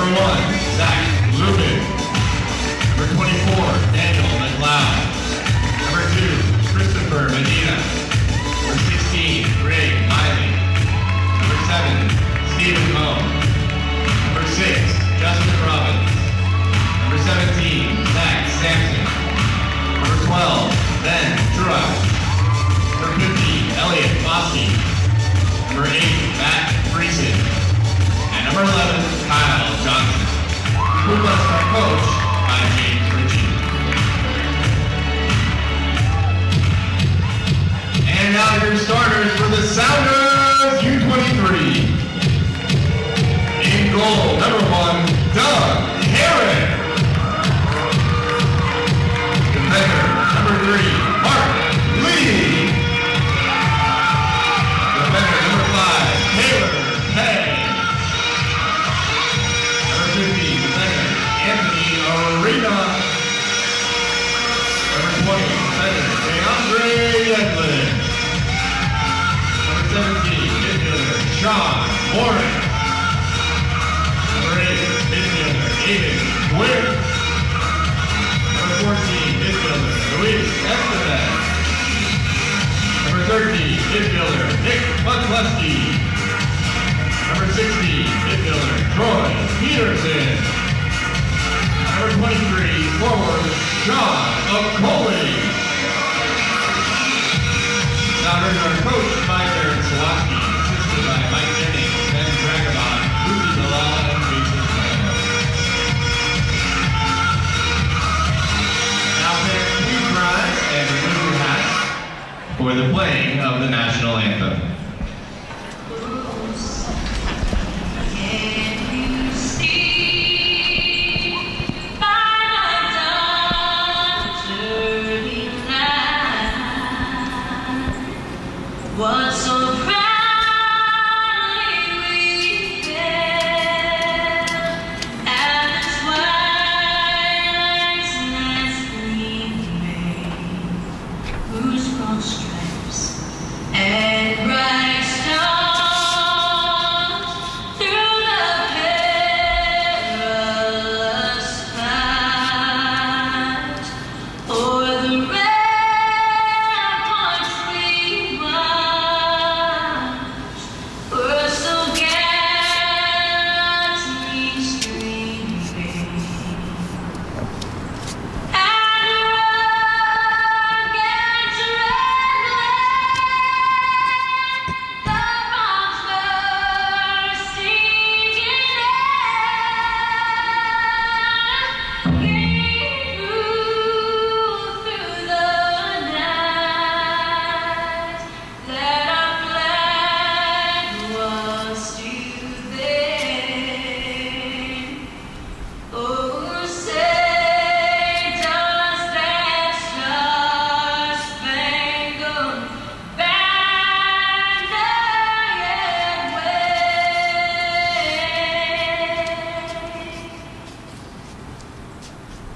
Number 1, Zach Lubin. Number 24, Daniel McLeod. Number 2, Christopher Medina. Number 16, Greg Miley. Number 7, Stephen Moe. Number 6, Justin Robbins. Number 17, Zach Sampson. Number 12, Ben Truax. Number 50, Elliot Foskey. Number 8, Matt Friesen. And number 11, Kyle Johnson. Pumas are coached by James Ritchie. And now your starters for the Sounders U23. In goal, number 1, Doug Herron. Defender, number 3, Mark Lee. Defender, number 5, Taylor Hay. Number 50, defender, Anthony Arena. Number 20, defender, DeAndre Edlin. Number 17, midfielder, Sean Warren. Number 8, midfielder, David Ware. Number 14, midfielder, Luis Estevez. Number 13, midfielder, Nick McCluskey. Number 16, midfielder, Troy Peterson. Number 23, forward, Sean Okoli. Sounders are coached by Derek Sawacki, assisted by Mike Jennings, Ben Dragobon, Rudy Dalal, and Jason Plano. Now pick Hugh Grimes and remove your hats for the playing of the national anthem. What so proudly we bear at the twilight's last gleaming, whose broad stripes and bright stars through the perilous fight o'er the ramparts we march, were so gallantly streaming. And rugged the bombs bursting in air, came through the night, that our flag was still there. Oh, say does that star-spangled banner yet wave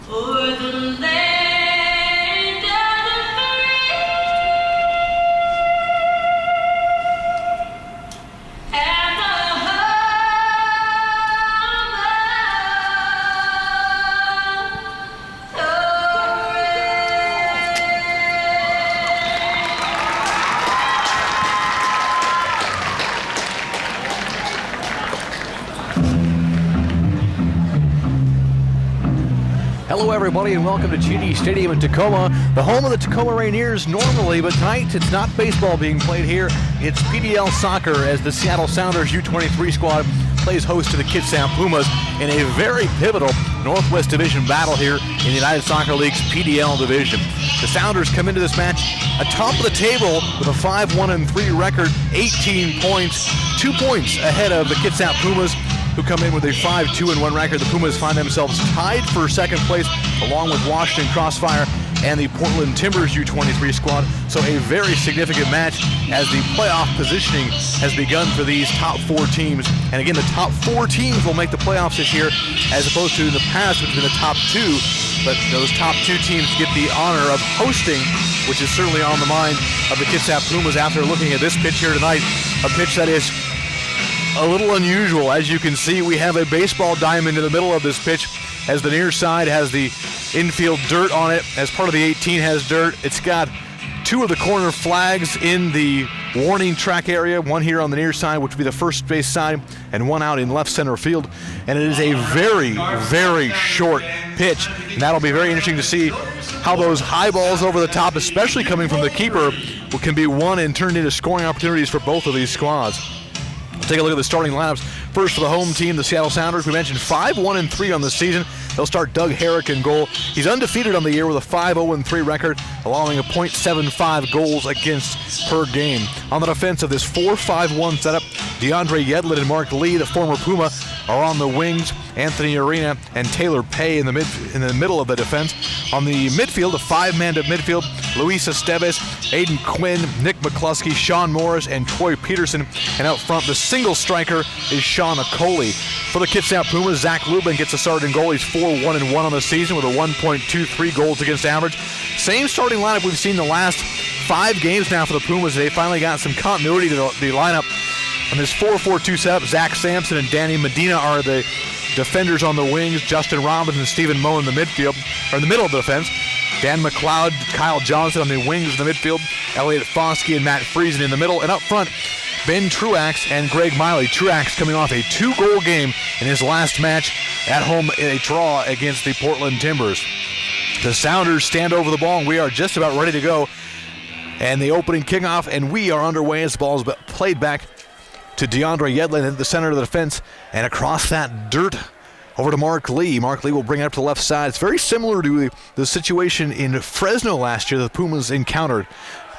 o'er the land of the free and the home of the Hello everybody and welcome to GD Stadium in Tacoma, the home of the Tacoma Rainiers normally, but tonight it's not baseball being played here, it's PDL soccer as the Seattle Sounders U23 squad plays host to the Kitsap Pumas in a very pivotal Northwest Division battle here in the United Soccer League's PDL division. The Sounders come into this match atop of the table with a 5-1-3 record, 18 points, 2 points ahead of the Kitsap Pumas, who come in with a 5-2-1 record. The Pumas find themselves tied for second place along with Washington Crossfire and the Portland Timbers U23 squad. So a very significant match as the playoff positioning has begun for these top 4 teams. And again, the top 4 teams will make the playoffs this year as opposed to in the past, which has been the top 2. But those top 2 teams get the honor of hosting, which is certainly on the mind of the Kitsap Pumas after looking at this pitch here tonight, a pitch that is a little unusual. As you can see, we have a baseball diamond in the middle of this pitch, as the near side has the infield dirt on it, as part of the 18 has dirt. It's got two of the corner flags in the warning track area, one here on the near side, which would be the first base side, and one out in left center field. And it is a very, very short pitch, and that'll be very interesting to see how those high balls over the top, especially coming from the keeper, can be won and turned into scoring opportunities for both of these squads. Take a look at the starting lineups. First for the home team, the Seattle Sounders. We mentioned 5-1-3 on the season. They'll start Doug Herrick in goal. He's undefeated on the year with a 5-0-3 record, allowing a .75 goals against per game. On the defense of this 4-5-1 setup, DeAndre Yedlin and Mark Lee, the former Puma, are on the wings. Anthony Arena and Taylor Pay in the middle of the defense. On the midfield, a five-man to midfield, Luis Esteves, Aiden Quinn, Nick McCluskey, Sean Morris, and Troy Peterson. And out front, the single striker is Sean Okoli. For the Kitsap Pumas, Zach Lubin gets a start in goal. He's 4-1-1 on the season with a 1.23 goals against average. Same starting lineup we've seen the last 5 games now for the Pumas. They finally got some continuity to the lineup. On this 4-4-2 setup, Zach Sampson and Danny Medina are the defenders on the wings. Justin Robbins and Stephen Moe in the midfield, or in the middle of the defense. Dan McLeod, Kyle Johnson on the wings in the midfield. Elliot Foskey and Matt Friesen in the middle. And up front, Ben Truax and Greg Miley. Truax coming off a 2-goal game in his last match at home in a draw against the Portland Timbers. The Sounders stand over the ball, and we are just about ready to go. And the opening kickoff, and we are underway as the ball is played back to DeAndre Yedlin at the center of the defense, and across that dirt over to Mark Lee. Mark Lee will bring it up to the left side. It's very similar to the situation in Fresno last year that the Pumas encountered.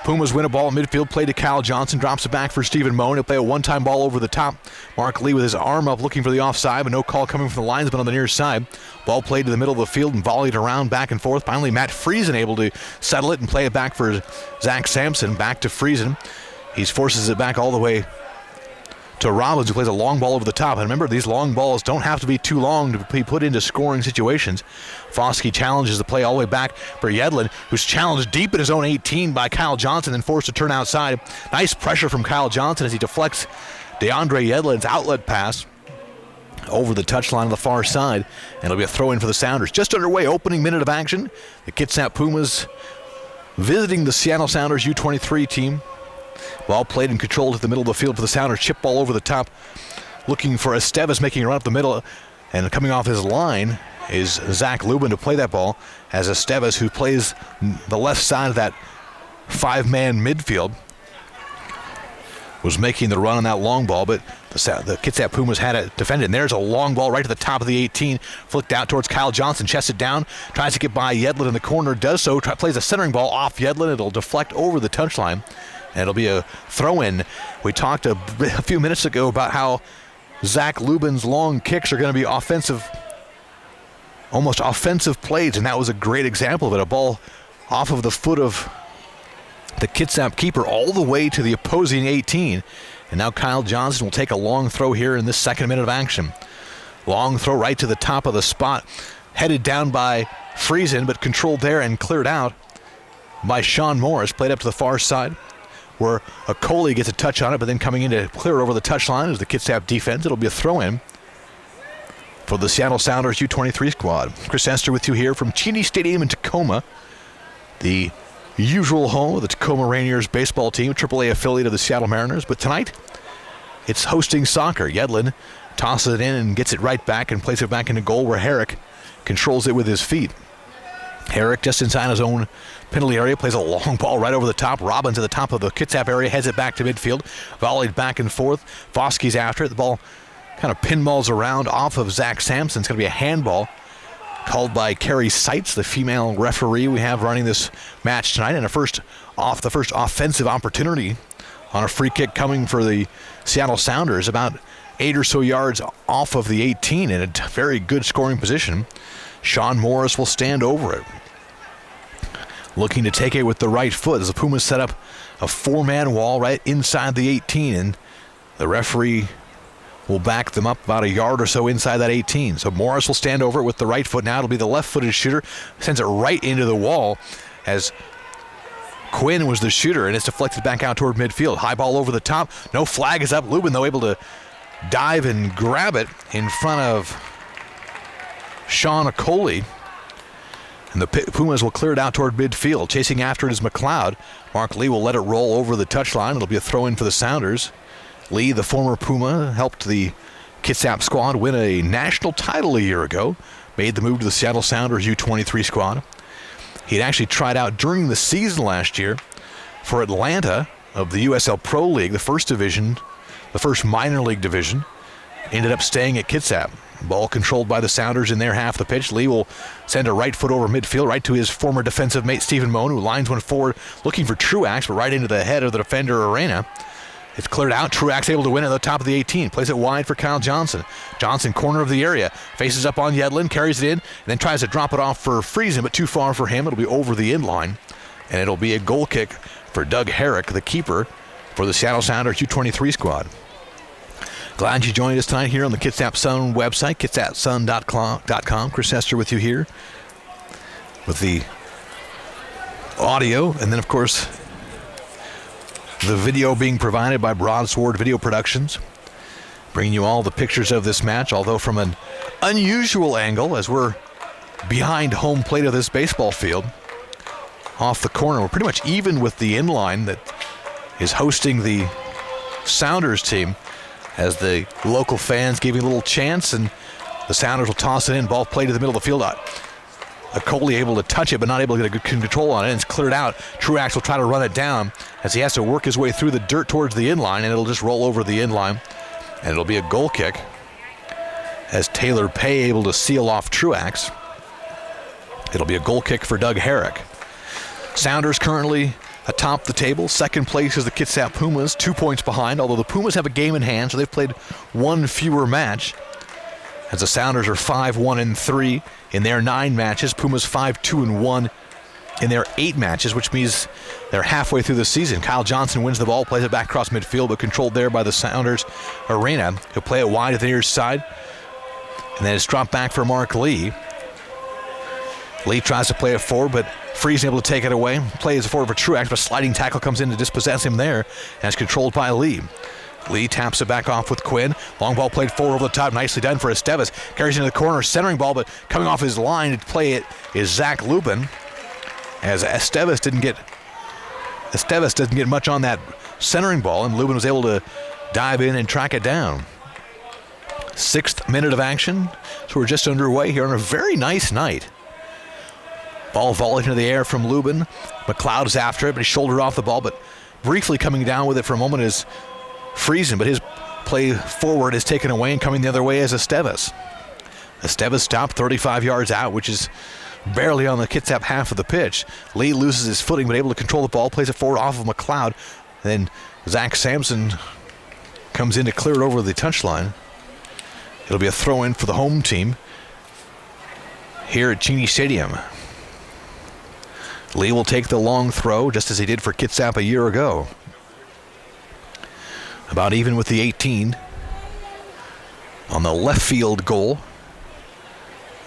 Pumas win a ball in midfield, play to Kyle Johnson, drops it back for Stephen Moe. He'll play a one-time ball over the top. Mark Lee with his arm up looking for the offside, but no call coming from the linesman on the near side. Ball played to the middle of the field and volleyed around back and forth. Finally, Matt Friesen able to settle it and play it back for Zach Sampson. Back to Friesen. He forces it back all the way to Robbins, who plays a long ball over the top. And remember, these long balls don't have to be too long to be put into scoring situations. Foskey challenges the play all the way back for Yedlin, who's challenged deep in his own 18 by Kyle Johnson and forced to turn outside. Nice pressure from Kyle Johnson as he deflects DeAndre Yedlin's outlet pass over the touchline on the far side. And it'll be a throw-in for the Sounders. Just underway, opening minute of action. The Kitsap Pumas visiting the Seattle Sounders U23 team. Ball played and controlled at the middle of the field for the Sounders. Chip ball over the top, looking for Esteves, making a run up the middle. And coming off his line is Zach Lubin to play that ball, as Esteves, who plays the left side of that 5-man midfield, was making the run on that long ball, but the Kitsap Pumas had it defended. And there's a long ball right to the top of the 18, flicked out towards Kyle Johnson, chests it down, tries to get by Yedlin in the corner, does so, plays a centering ball off Yedlin. It'll deflect over the touchline, and it'll be a throw-in. We talked a few minutes ago about how Zach Lubin's long kicks are going to be offensive, almost offensive plays, and that was a great example of it. A ball off of the foot of the Kitsap keeper all the way to the opposing 18. And now Kyle Johnson will take a long throw here in this second minute of action. Long throw right to the top of the spot, headed down by Friesen, but controlled there and cleared out by Sean Morris. Played up to the far side, where Okoli gets a touch on it, but then coming in to clear it over the touchline is the Kitsap defense. It'll be a throw-in for the Seattle Sounders U23 squad. Chris Esther with you here from Cheney Stadium in Tacoma, the usual home of the Tacoma Rainiers baseball team, AAA affiliate of the Seattle Mariners. But tonight, it's hosting soccer. Yedlin tosses it in and gets it right back and plays it back into goal, where Herrick controls it with his feet. Herrick just inside his own penalty area, plays a long ball right over the top. Robbins at the top of the Kitsap area, heads it back to midfield, volleyed back and forth. Foskey's after it. The ball kind of pinballs around off of Zach Sampson. It's going to be a handball called by Carrie Seitz, the female referee we have running this match tonight. And the first offensive opportunity on a free kick coming for the Seattle Sounders, about 8 or so yards off of the 18 in a very good scoring position. Sean Morris will stand over it, looking to take it with the right foot as the Pumas set up a 4-man wall right inside the 18, and the referee will back them up about a yard or so inside that 18. So Morris will stand over it with the right foot. Now it'll be the left-footed shooter, sends it right into the wall as Quinn was the shooter, and it's deflected back out toward midfield. High ball over the top. No flag is up. Lubin, though, able to dive and grab it in front of Sean Okoli. And the Pumas will clear it out toward midfield. Chasing after it is McLeod. Mark Lee will let it roll over the touchline. It'll be a throw-in for the Sounders. Lee, the former Puma, helped the Kitsap squad win a national title a year ago. Made the move to the Seattle Sounders U23 squad. He had actually tried out during the season last year for Atlanta of the USL Pro League, the first division, the first minor league division. Ended up staying at Kitsap. Ball controlled by the Sounders in their half of the pitch. Lee will send a right foot over midfield, right to his former defensive mate, Stephen Moan, who lines one forward, looking for Truax, but right into the head of the defender, Arena. It's cleared out. Truax able to win at the top of the 18. Plays it wide for Kyle Johnson. Johnson, corner of the area. Faces up on Yedlin, carries it in, and then tries to drop it off for Friesen, but too far for him. It'll be over the in line, and it'll be a goal kick for Doug Herrick, the keeper for the Seattle Sounders U23 squad. Glad you joined us tonight here on the Kitsap Sun website, kitsapsun.com. Chris Esther with you here with the audio, and then, of course, the video being provided by Broadsword Video Productions. Bringing you all the pictures of this match, although from an unusual angle, as we're behind home plate of this baseball field. Off the corner, we're pretty much even with the inline that is hosting the Sounders team, as the local fans giving a little chance, and the Sounders will toss it in. Ball played to the middle of the field. Coley able to touch it, but not able to get a good control on it. And it's cleared out. Truax will try to run it down as he has to work his way through the dirt towards the inline, and it'll just roll over the inline. And it'll be a goal kick as Taylor Pay able to seal off Truax. It'll be a goal kick for Doug Herrick. Sounders currently atop the table. Second place is the Kitsap Pumas, 2 points behind, although the Pumas have a game in hand, so they've played one fewer match. As the Sounders are 5-1-3 in their 9 matches. Pumas 5-2-1 in their 8 matches, which means they're halfway through the season. Kyle Johnson wins the ball, plays it back across midfield, but controlled there by the Sounders. Arena, he'll play it wide at the near side. And then it's dropped back for Mark Lee. Lee tries to play it forward, but Friesen able to take it away. Plays it forward for Truax, but a sliding tackle comes in to dispossess him there, and it's controlled by Lee. Lee taps it back off with Quinn. Long ball played forward over the top. Nicely done for Esteves. Carries into the corner, centering ball, but coming off his line to play it is Zach Lubin. As Esteves doesn't get much on that centering ball, and Lubin was able to dive in and track it down. 6th minute of action, so we're just underway here on a very nice night. Ball volleyed into the air from Lubin. McLeod is after it, but he shouldered off the ball, but briefly coming down with it for a moment is Friesen, but his play forward is taken away, and coming the other way is Esteves. Esteves stopped 35 yards out, which is barely on the Kitsap half of the pitch. Lee loses his footing, but able to control the ball, plays it forward off of McLeod. Then Zach Sampson comes in to clear it over the touchline. It'll be a throw-in for the home team here at Cheney Stadium. Lee will take the long throw, just as he did for Kitsap a year ago. About even with the 18 on the left field goal.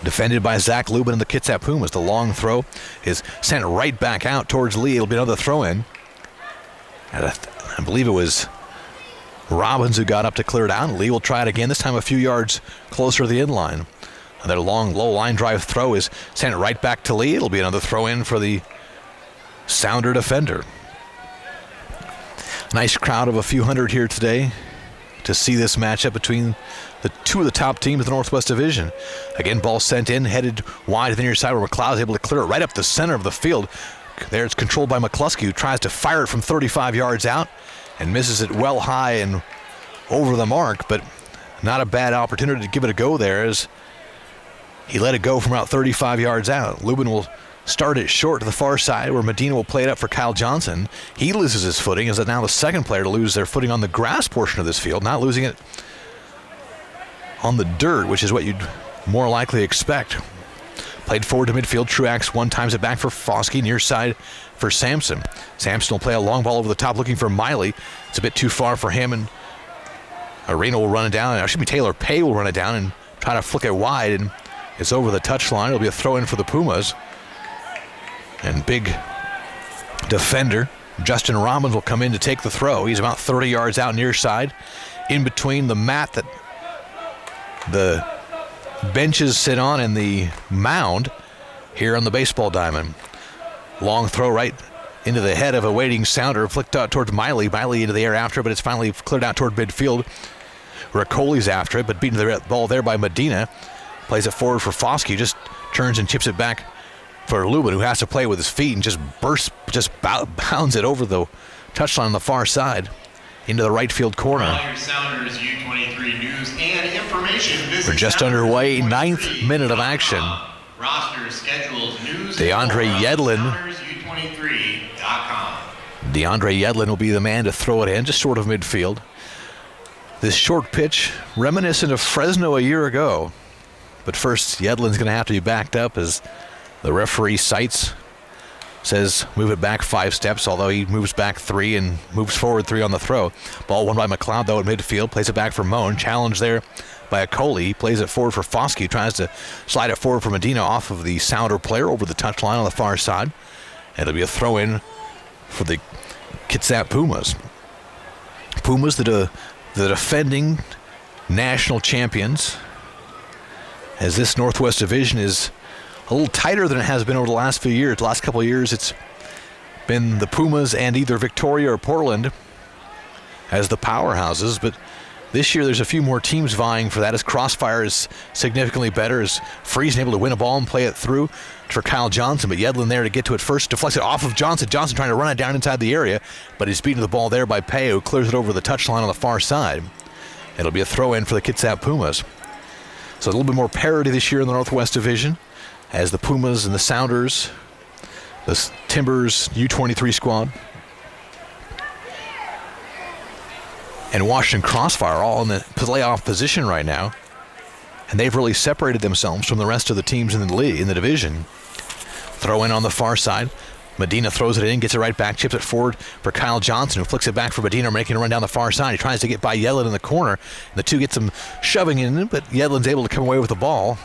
Defended by Zach Lubin and the Kitsap Pumas. The long throw is sent right back out towards Lee. It'll be another throw-in. And I believe it was Robbins who got up to clear it out. Lee will try it again, this time a few yards closer to the inline. Their long, low line drive throw is sent right back to Lee. It'll be another throw-in for the Sounder defender. Nice crowd of a few hundred here today to see this matchup between the two of the top teams of the Northwest Division. Again, ball sent in, headed wide to the near side where McLeod is able to clear it right up the center of the field. There it's controlled by McCluskey, who tries to fire it from 35 yards out and misses it well high and over the mark, but not a bad opportunity to give it a go there as he let it go from about 35 yards out. Lubin will start it short to the far side where Medina will play it up for Kyle Johnson. He loses his footing, as now the second player to lose their footing on the grass portion of this field, not losing it on the dirt, which is what you'd more likely expect. Played forward to midfield. Truax one times it back for Foskey, near side for Sampson. Sampson will play a long ball over the top looking for Miley. It's a bit too far for him, and Arena will run it down. It should be Taylor Pay will run it down and try to flick it wide, and it's over the touchline. It'll be a throw-in for the Pumas. And big defender Justin Robbins will come in to take the throw. He's about 30 yards out near side. in between the mat that the benches sit on and the mound here on the baseball diamond. Long throw right into the head of a waiting Sounder, flicked out towards Miley. Miley into the air after, but it's finally cleared out toward midfield. Ricoli's after it, but beaten the ball there by Medina. Plays it forward for Foskey, just turns and chips it back for Lubin, who has to play with his feet and just bounds it over the touchline on the far side into the right field corner. All your Sounders U23 news and information. We're just underway, 9th minute of action. Roster, schedules, news, DeAndre Yedlin. SoundersU23.com. DeAndre Yedlin will be the man to throw it in, just short of midfield. This short pitch, reminiscent of Fresno a year ago. But first, Yedlin's going to have to be backed up as the referee says move it back 5 steps, although he moves back 3 and moves forward 3 on the throw. Ball won by McLeod, though, at midfield. Plays it back for Moan. Challenge there by Acoli. He plays it forward for Foskey. Tries to slide it forward for Medina off of the Sounder player over the touchline on the far side. And it'll be a throw-in for the Kitsap Pumas. Pumas, the defending national champions, as this Northwest Division is a little tighter than it has been over the last few years. The last couple of years, it's been the Pumas and either Victoria or Portland as the powerhouses, but this year there's a few more teams vying for that as Crossfire is significantly better, as Friesen able to win a ball and play it through for Kyle Johnson, but Yedlin there to get to it first, deflects it off of Johnson. Johnson trying to run it down inside the area, but he's beaten the ball there by Pei, who clears it over the touchline on the far side. It'll be a throw-in for the Kitsap Pumas. So a little bit more parity this year in the Northwest Division, as the Pumas and the Sounders, the Timbers U23 squad, and Washington Crossfire all in the playoff position right now. And they've really separated themselves from the rest of the teams in the league, in the division. Throw in on the far side. Medina throws it in, gets it right back, chips it forward for Kyle Johnson, who flicks it back for Medina, making a run down the far side. He tries to get by Yedlin in the corner. And the two get some shoving in, but Yedlin's able to come away with the ball.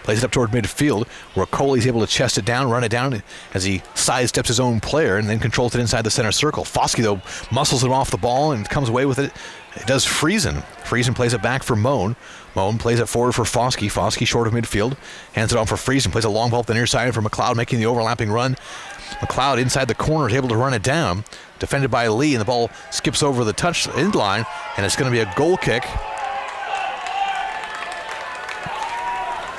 Plays it up toward midfield, where Coley's able to chest it down, run it down as he sidesteps his own player and then controls it inside the center circle. Foskey, though, muscles him off the ball and comes away with it. It does Friesen. Friesen plays it back for Moan. Moan plays it forward for Foskey. Foskey short of midfield. Hands it on for Friesen. Plays a long ball up the near side for McLeod, making the overlapping run. McLeod inside the corner is able to run it down. Defended by Lee, and the ball skips over the touch end line, and it's going to be a goal kick.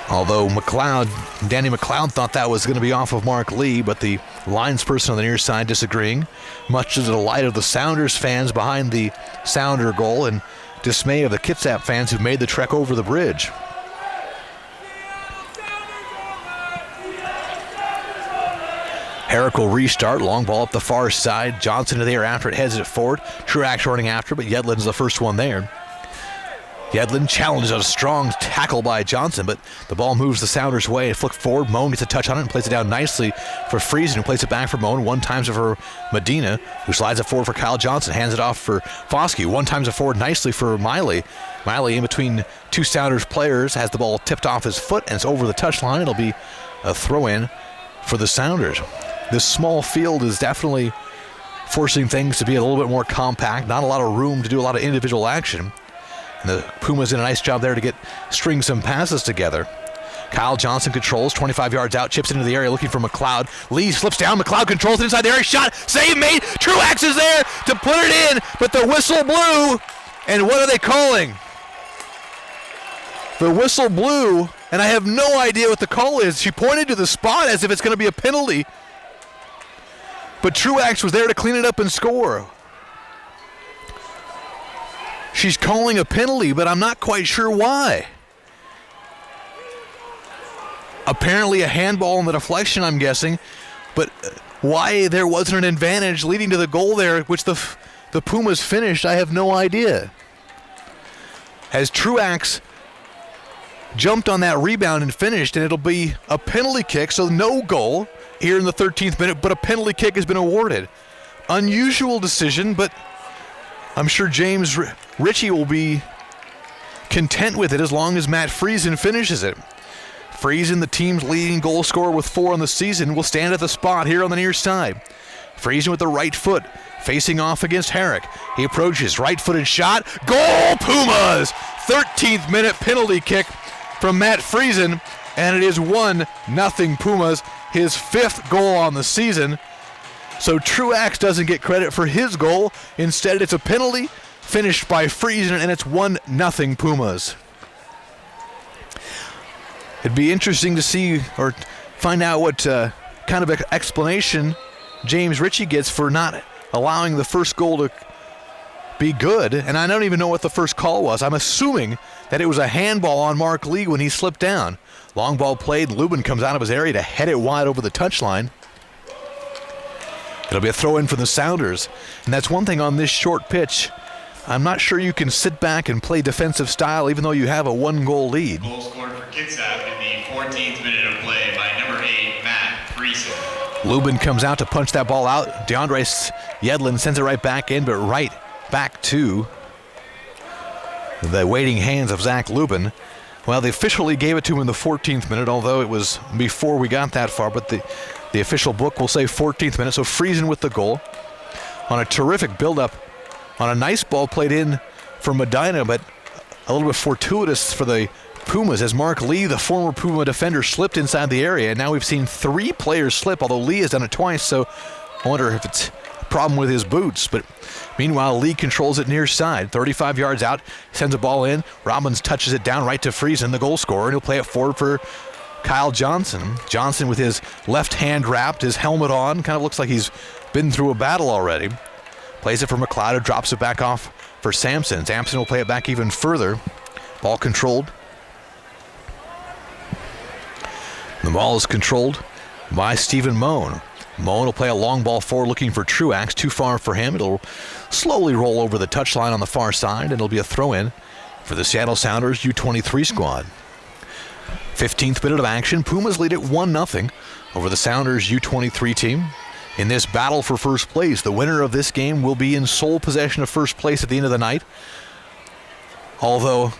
Although Danny McLeod thought that was going to be off of Mark Lee, but the linesperson on the near side disagreeing, much to the delight of the Sounders fans behind the Sounder goal and dismay of the Kitsap fans who made the trek over the bridge. Herrick will restart, long ball up the far side. Johnson to the air after it, heads it forward. Truax running after, but Yedlin's the first one there. Yedlin challenges a strong tackle by Johnson, but the ball moves the Sounders' way. Flick forward, Moan gets a touch on it and plays it down nicely for Friesen, who plays it back for Moan. One times it for Medina, who slides it forward for Kyle Johnson, hands it off for Foskey. One times it forward nicely for Miley. Miley in between two Sounders players has the ball tipped off his foot, and it's over the touchline. It'll be a throw-in for the Sounders. This small field is definitely forcing things to be a little bit more compact, not a lot of room to do a lot of individual action. And the Pumas did a nice job there to string some passes together. Kyle Johnson controls, 25 yards out, chips into the area looking for McLeod. Lee slips down, McLeod controls it inside the area, shot, save made, Truax is there to put it in, but the whistle blew, and what are they calling? The whistle blew, and I have no idea what the call is. She pointed to the spot as if it's going to be a penalty, but Truax was there to clean it up and score. She's calling a penalty, but I'm not quite sure why. Apparently a handball in the deflection, I'm guessing, but why there wasn't an advantage leading to the goal there, which the Pumas finished, I have no idea. As Truax jumped on that rebound and finished, and it'll be a penalty kick, so no goal here in the 13th minute, but a penalty kick has been awarded. Unusual decision, but I'm sure James Ritchie will be content with it as long as Matt Friesen finishes it. Friesen, the team's leading goal scorer with 4 on the season, will stand at the spot here on the near side. Friesen with the right foot facing off against Herrick. He approaches, right-footed shot, goal, Pumas! 13th minute penalty kick from Matt Friesen, and it is 1-0 Pumas, his 5th goal on the season. So Truax doesn't get credit for his goal. Instead, it's a penalty finished by Friesen, and it's 1-0 Pumas. It'd be interesting to see or find out what kind of explanation James Ritchie gets for not allowing the first goal to be good. And I don't even know what the first call was. I'm assuming that it was a handball on Mark Lee when he slipped down. Long ball played. Lubin comes out of his area to head it wide over the touchline. It'll be a throw-in for the Sounders. And that's one thing on this short pitch. I'm not sure you can sit back and play defensive style even though you have a 1-goal lead. Goal scored for Kitsap in the 14th minute of play by number 8, Matt Friesen. Lubin comes out to punch that ball out. DeAndre Yedlin sends it right back in, but right back to the waiting hands of Zach Lubin. Well, they officially gave it to him in the 14th minute, although it was before we got that far, but the official book will say 14th minute, so Friesen with the goal. On a terrific build-up, on a nice ball played in for Medina, but a little bit fortuitous for the Pumas as Mark Lee, the former Puma defender, slipped inside the area. And now we've seen 3 players slip, although Lee has done it twice, so I wonder if it's a problem with his boots. But meanwhile, Lee controls it near side, 35 yards out, sends a ball in. Robbins touches it down right to Friesen, the goal scorer, and he'll play it forward for Kyle Johnson. Johnson with his left hand wrapped, his helmet on, kind of looks like he's been through a battle already. Plays it for McLeod, who drops it back off for Sampson. Sampson will play it back even further. Ball controlled. The ball is controlled by Stephen Moan. Moan will play a long ball forward looking for Truax. Too far for him. It'll slowly roll over the touchline on the far side, and it'll be a throw-in for the Seattle Sounders U23 squad. 15th minute of action. Pumas lead it 1-0 over the Sounders U23 team. In this battle for first place, the winner of this game will be in sole possession of first place at the end of the night. Although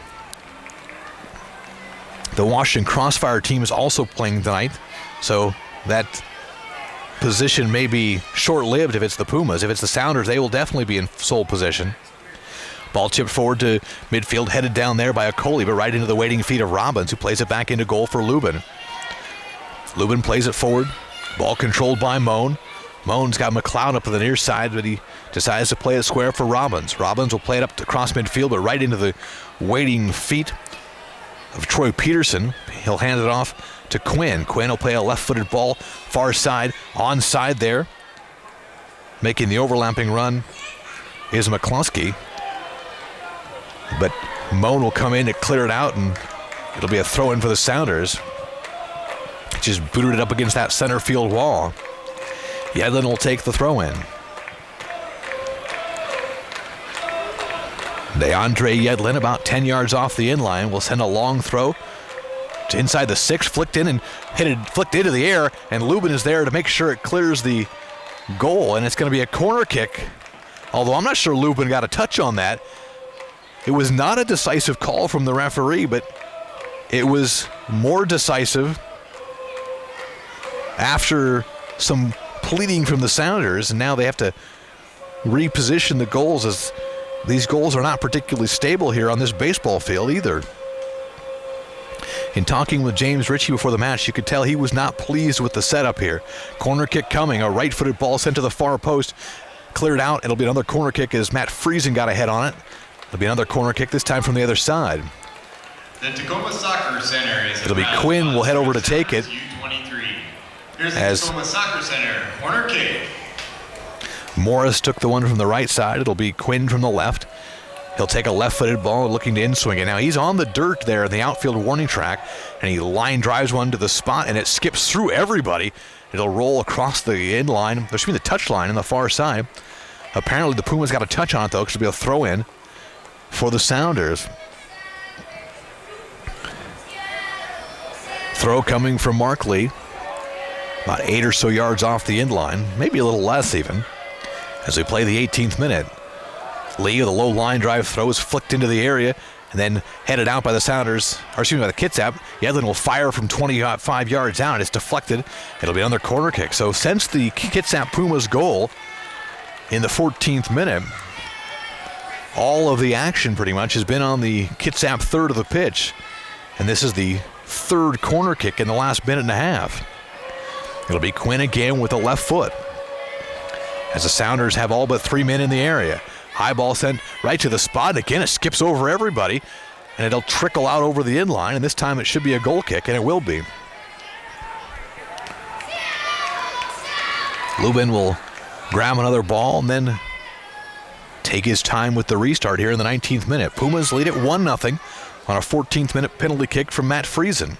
the Washington Crossfire team is also playing tonight, so that position may be short-lived if it's the Pumas. If it's the Sounders, they will definitely be in sole position. Ball chipped forward to midfield, headed down there by Okoli, but right into the waiting feet of Robbins, who plays it back into goal for Lubin. Lubin plays it forward. Ball controlled by Moan. Moan's got McLeod up to the near side, but he decides to play it square for Robbins. Robbins will play it up across midfield, but right into the waiting feet of Troy Peterson. He'll hand it off to Quinn. Quinn will play a left-footed ball, far side, onside there. Making the overlapping run is McCluskey. But Moan will come in to clear it out, and it'll be a throw-in for the Sounders. Just booted it up against that center field wall. Yedlin will take the throw-in. DeAndre Yedlin, about 10 yards off the inline, will send a long throw to inside the 6, flicked in and flicked into the air, and Lubin is there to make sure it clears the goal, and it's going to be a corner kick. Although I'm not sure Lubin got a touch on that. It was not a decisive call from the referee, but it was more decisive after some pleading from the Sounders, and now they have to reposition the goals, as these goals are not particularly stable here on this baseball field either. In talking with James Ritchie before the match, you could tell he was not pleased with the setup here. Corner kick coming, a right-footed ball sent to the far post, cleared out. It'll be another corner kick as Matt Friesen got a head on it. It'll be another corner kick, this time from the other side. The Tacoma Soccer Center is It'll be Quinn will head over to take it. U23. Here's the As Tacoma Soccer Center corner kick. Morris took the one from the right side. It'll be Quinn from the left. He'll take a left-footed ball looking to in-swing it. Now he's on the dirt there in the outfield warning track, and he line drives one to the spot, and it skips through everybody. It'll roll across the end line. There should be the touch line on the far side. Apparently the Pumas got a touch on it, though, because it'll be a throw-in for the Sounders. Throw coming from Mark Lee. About 8 or so yards off the end line, maybe a little less even, as we play the 18th minute. Lee with a low line drive throw is flicked into the area and then headed out by the Sounders, or excuse me, by the Kitsap. Yedlin will fire from 25 yards out. It's deflected. It'll be another corner kick. So since the Kitsap Pumas goal, in the 14th minute. All of the action pretty much has been on the Kitsap third of the pitch. And this is the third corner kick in the last minute and a half. It'll be Quinn again with the left foot. As the Sounders have all but 3 men in the area. High ball sent right to the spot. And again, it skips over everybody. And it'll trickle out over the inline. And this time it should be a goal kick, and it will be. Lubin will grab another ball and then take his time with the restart here in the 19th minute. Pumas lead it 1-0 on a 14th minute penalty kick from Matt Friesen.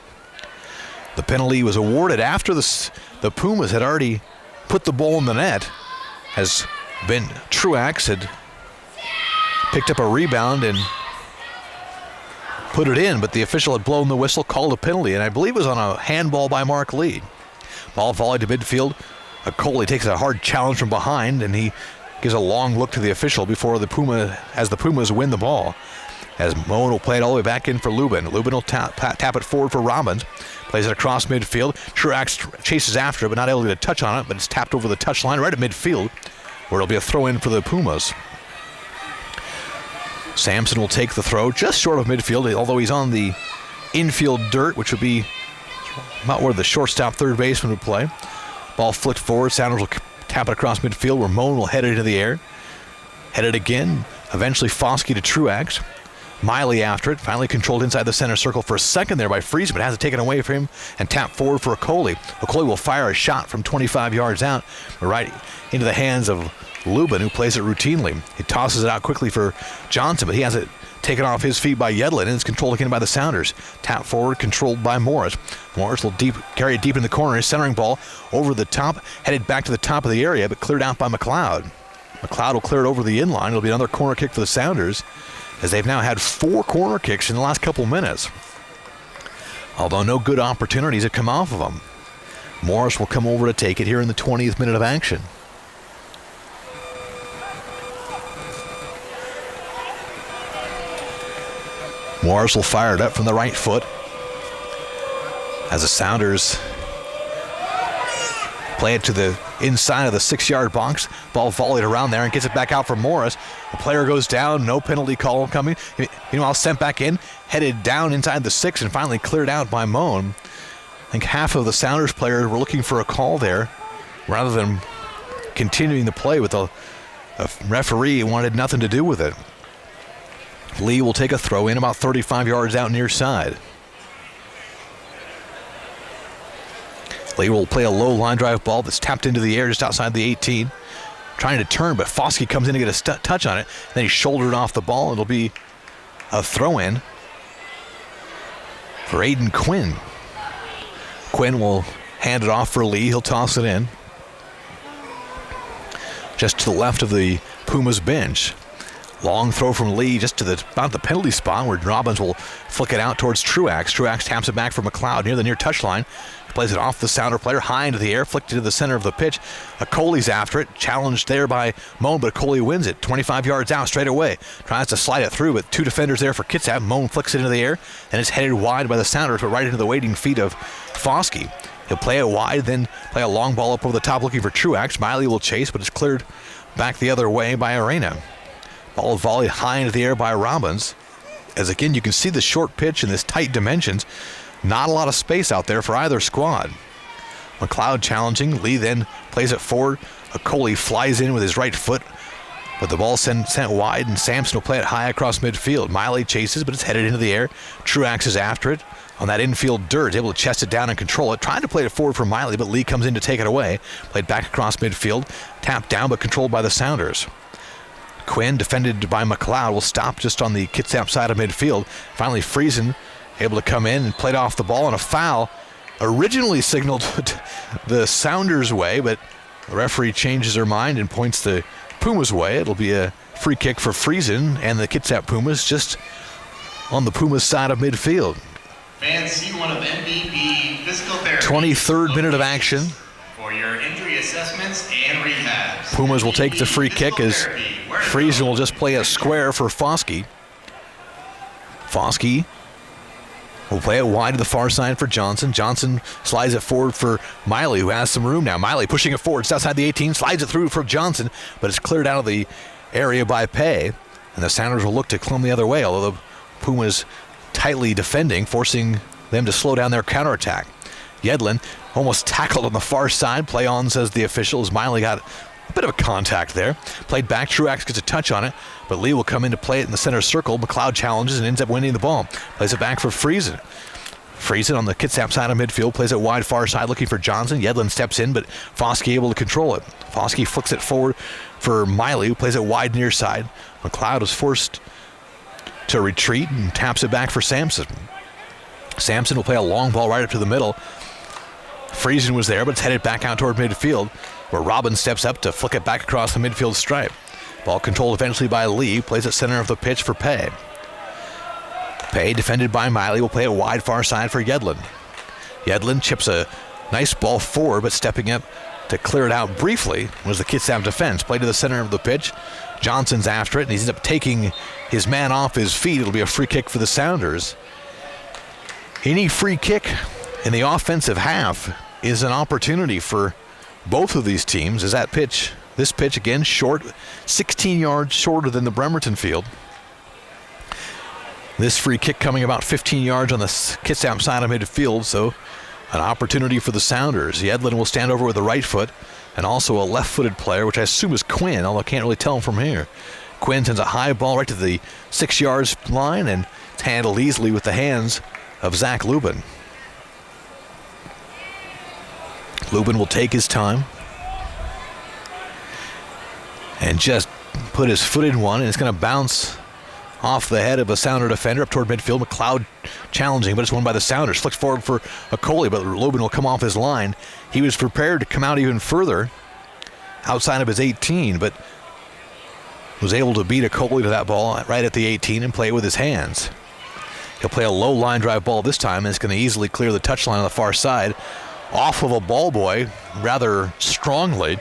The penalty was awarded after the Pumas had already put the ball in the net, as Ben Truax had picked up a rebound and put it in, but the official had blown the whistle, called a penalty, and I believe it was on a handball by Mark Lee. Ball volleyed to midfield. Coley takes a hard challenge from behind, and he gives a long look to the official before the Pumas win the ball. As Moen will play it all the way back in for Lubin. Lubin will tap it forward for Robbins. Plays it across midfield. Truax chases after it, but not able to get a touch on it, but it's tapped over the touch line right at midfield, where it'll be a throw-in for the Pumas. Sampson will take the throw just short of midfield, although he's on the infield dirt, which would be about where the shortstop third baseman would play. Ball flicked forward. Sounders will tap it across midfield, where Moen will head it into the air. Head it again. Eventually Foskey to Truax. Miley after it. Finally controlled inside the center circle for a second there by Friesen, but has it taken away from him and tapped forward for Okoli. Okoli will fire a shot from 25 yards out, right into the hands of Lubin, who plays it routinely. He tosses it out quickly for Johnson, but he has it taken off his feet by Yedlin, and it's controlled again by the Sounders. Tap forward, controlled by Morris. Morris will carry it deep in the corner. His centering ball over the top, headed back to the top of the area, but cleared out by McLeod. McLeod will clear it over the inline. It'll be another corner kick for the Sounders, as they've now had 4 corner kicks in the last couple minutes, although no good opportunities have come off of them. Morris will come over to take it here in the 20th minute of action. Morris will fire it up from the right foot as the Sounders play it to the inside of the 6-yard box. Ball volleyed around there and gets it back out for Morris. The player goes down, no penalty call coming. Meanwhile, sent back in, headed down inside the 6 and finally cleared out by Moen. I think half of the Sounders players were looking for a call there rather than continuing the play with a referee who wanted nothing to do with it. Lee will take a throw in about 35 yards out near side. Lee will play a low line drive ball that's tapped into the air just outside the 18. Trying to turn, but Foskey comes in to get a touch on it. Then he shouldered off the ball. It'll be a throw in for Aiden Quinn. Quinn will hand it off for Lee. He'll toss it in just to the left of the Pumas bench. Long throw from Lee just to about the penalty spot, where Robbins will flick it out towards Truax. Truax taps it back for McLeod near the near touchline. Plays it off the Sounder player, high into the air, flicked it to the center of the pitch. Coley's after it, challenged there by Moen, but Coley wins it. 25 yards out straight away. Tries to slide it through, but 2 defenders there for Kitsap. Moen flicks it into the air, and it's headed wide by the Sounders, but right into the waiting feet of Foskey. He'll play it wide, then play a long ball up over the top looking for Truax. Miley will chase, but it's cleared back the other way by Arena. Ball volleyed high into the air by Robbins. As again, you can see the short pitch and this tight dimensions. Not a lot of space out there for either squad. McLeod challenging. Lee then plays it forward. Coley flies in with his right foot, but the ball sent wide, and Sampson will play it high across midfield. Miley chases, but it's headed into the air. Truax is after it on that infield dirt, able to chest it down and control it. Trying to play it forward for Miley, but Lee comes in to take it away. Played back across midfield. Tapped down, but controlled by the Sounders. Quinn, defended by McLeod, will stop just on the Kitsap side of midfield. Finally, Friesen able to come in and played off the ball, and a foul originally signaled the Sounders' way, but the referee changes her mind and points the Pumas' way. It'll be a free kick for Friesen and the Kitsap Pumas just on the Pumas' side of midfield. Fans, see one of MVP Physical Therapy. 23rd minute of action. For your injury assessments and rehabs. Pumas will take the free kick as Friesen will just play a square for Foskey. Foskey will play it wide to the far side for Johnson. Johnson slides it forward for Miley, who has some room now. Miley pushing it forward, it's outside the 18, slides it through for Johnson, but it's cleared out of the area by Pay. And the Sounders will look to come the other way, although the Pumas tightly defending, forcing them to slow down their counterattack. Yedlin almost tackled on the far side. Play on, says the official, as Miley got a bit of a contact there. Played back, Truax gets a touch on it, but Lee will come in to play it in the center circle. McLeod challenges and ends up winning the ball. Plays it back for Friesen. Friesen on the Kitsap side of midfield, plays it wide far side looking for Johnson. Yedlin steps in, but Foskey able to control it. Foskey flicks it forward for Miley, who plays it wide near side. McLeod is forced to retreat and taps it back for Sampson. Sampson will play a long ball right up to the middle. Friesen was there, but it's headed back out toward midfield, where Robbins steps up to flick it back across the midfield stripe. Ball controlled eventually by Lee, plays it center of the pitch for Pay. Pay, defended by Miley, will play it wide far side for Yedlin. Yedlin chips a nice ball forward, but stepping up to clear it out briefly was the Kitsap defense. Play to the center of the pitch. Johnson's after it, and he ends up taking his man off his feet. It'll be a free kick for the Sounders. Any free kick in the offensive half is an opportunity for both of these teams, as this pitch again short, 16 yards shorter than the Bremerton field. This free kick coming about 15 yards on the Kitsap side of midfield, so an opportunity for the Sounders. Yedlin will stand over with the right foot, and also a left-footed player, which I assume is Quinn, although I can't really tell him from here. Quinn sends a high ball right to the 6 yards line, and it's handled easily with the hands of Zach Lubin. Lubin will take his time and just put his foot in one, and it's going to bounce off the head of a Sounder defender up toward midfield. McLeod challenging, but it's won by the Sounders. Flicks forward for Okoli, but Lubin will come off his line. He was prepared to come out even further outside of his 18, but was able to beat Okoli to that ball right at the 18 and play it with his hands. He'll play a low line drive ball this time, and it's going to easily clear the touchline on the far side off of a ball boy rather strongly.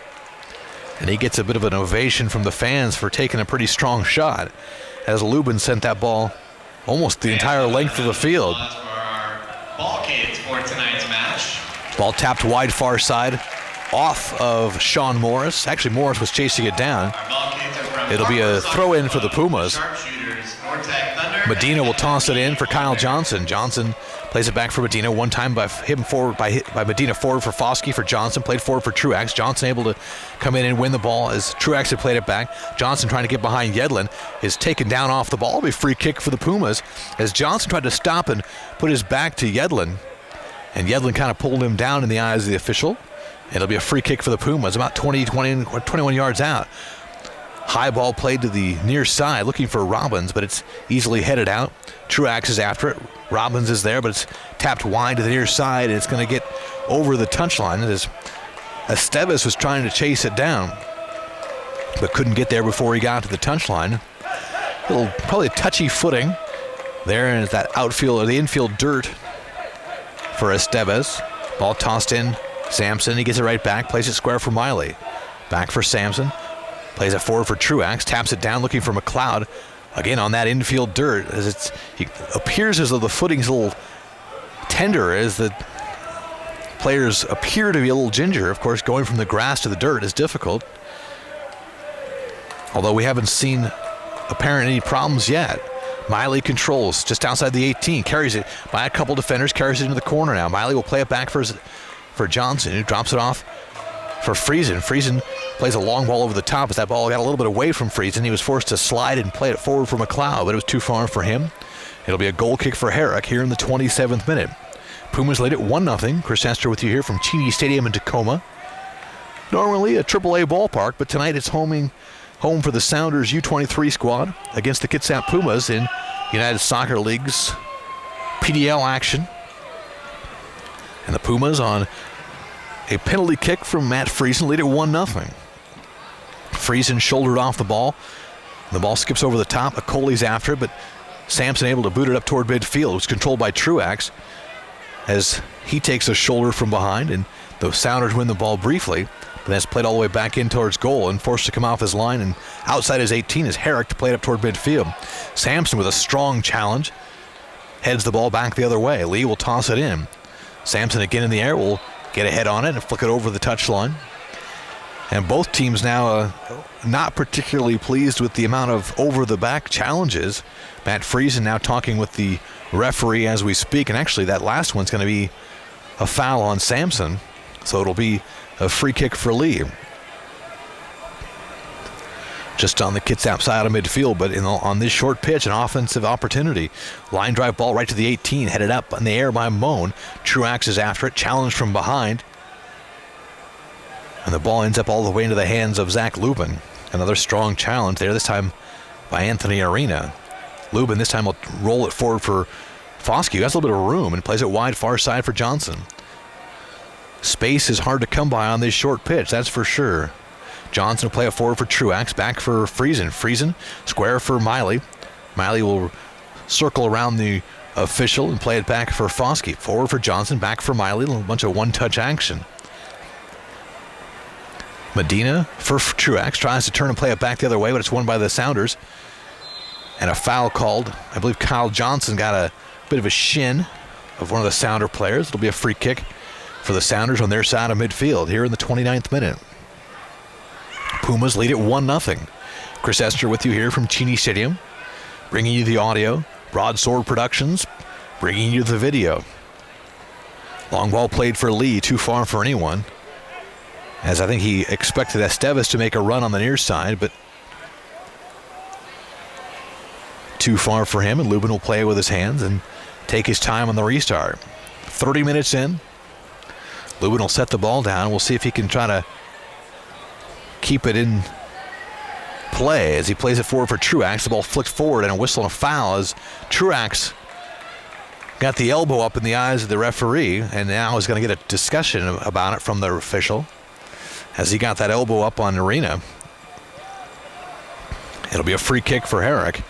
And he gets a bit of an ovation from the fans for taking a pretty strong shot, as Lubin sent that ball almost the entire length of the field. For tonight's match. Ball tapped wide far side off of Sean Morris. Actually, Morris was chasing it down. It'll be a throw-in for the Pumas. Medina will toss it in for Kyle Johnson. Johnson plays it back for Medina. One time by Medina forward for Foskey for Johnson. Played forward for Truax. Johnson able to come in and win the ball as Truax had played it back. Johnson trying to get behind Yedlin is taken down off the ball. It'll be a free kick for the Pumas as Johnson tried to stop and put his back to Yedlin. And Yedlin kind of pulled him down in the eyes of the official. It'll be a free kick for the Pumas, about 21 yards out. High ball played to the near side, looking for Robbins, but it's easily headed out. Truax is after it. Robbins is there, but it's tapped wide to the near side, and it's going to get over the touchline. As Esteves was trying to chase it down, but couldn't get there before he got to the touchline. Probably a touchy footing there, and that outfield or the infield dirt for Esteves. Ball tossed in. Sampson, he gets it right back, plays it square for Miley. Back for Sampson. Plays it forward for Truax, taps it down looking for McLeod. Again on that infield dirt, as it appears as though the footing's a little tender, as the players appear to be a little ginger. Of course, going from the grass to the dirt is difficult. Although we haven't seen apparent any problems yet. Miley controls just outside the 18, carries it by a couple defenders, carries it into the corner now. Miley will play it back for Johnson, who drops it off for Friesen. Friesen plays a long ball over the top as that ball got a little bit away from Friesen. He was forced to slide and play it forward for McLeod, but it was too far for him. It'll be a goal kick for Herrick here in the 27th minute. Pumas lead it 1-0. Chris Esther with you here from Cheney Stadium in Tacoma. Normally a AAA ballpark, but tonight it's home for the Sounders U23 squad against the Kitsap Pumas in United Soccer League's PDL action. And the Pumas on a penalty kick from Matt Friesen lead it 1-0. Friesen shouldered off the ball. The ball skips over the top. Okoli's after it, but Sampson able to boot it up toward midfield. It was controlled by Truax as he takes a shoulder from behind, and the Sounders win the ball briefly, but that's played all the way back in towards goal and forced to come off his line, and outside his 18 is Herrick to play it up toward midfield. Sampson with a strong challenge heads the ball back the other way. Lee will toss it in. Sampson again in the air will get a head on it and flick it over the touchline. And both teams now not particularly pleased with the amount of over-the-back challenges. Matt Friesen now talking with the referee as we speak. And actually, that last one's going to be a foul on Sampson. So it'll be a free kick for Lee. Just on the Kitsap side of midfield, but on this short pitch, an offensive opportunity. Line drive ball right to the 18, headed up in the air by Moan. Truax is after it, challenged from behind. And the ball ends up all the way into the hands of Zach Lubin. Another strong challenge there, this time by Anthony Arena. Lubin this time will roll it forward for Foskey. Has a little bit of room and plays it wide far side for Johnson. Space is hard to come by on this short pitch, that's for sure. Johnson will play it forward for Truax, back for Friesen. Friesen, square for Miley. Miley will circle around the official and play it back for Foskey. Forward for Johnson, back for Miley, a bunch of one-touch action. Medina for Truax, tries to turn and play it back the other way, but it's won by the Sounders. And a foul called. I believe Kyle Johnson got a bit of a shin of one of the Sounder players. It'll be a free kick for the Sounders on their side of midfield here in the 29th minute. Pumas lead it 1-0. Chris Esther with you here from Cheney Stadium, bringing you the audio. Broadsword Productions, bringing you the video. Long ball played for Lee, too far for anyone. As I think he expected Esteves to make a run on the near side, but too far for him, and Lubin will play with his hands and take his time on the restart. 30 minutes in. Lubin will set the ball down. We'll see if he can try to keep it in play as he plays it forward for Truax. The ball flicked forward and a whistle and a foul as Truax got the elbow up in the eyes of the referee, and now is going to get a discussion about it from the official as he got that elbow up on Arena. It'll be a free kick for Herrick.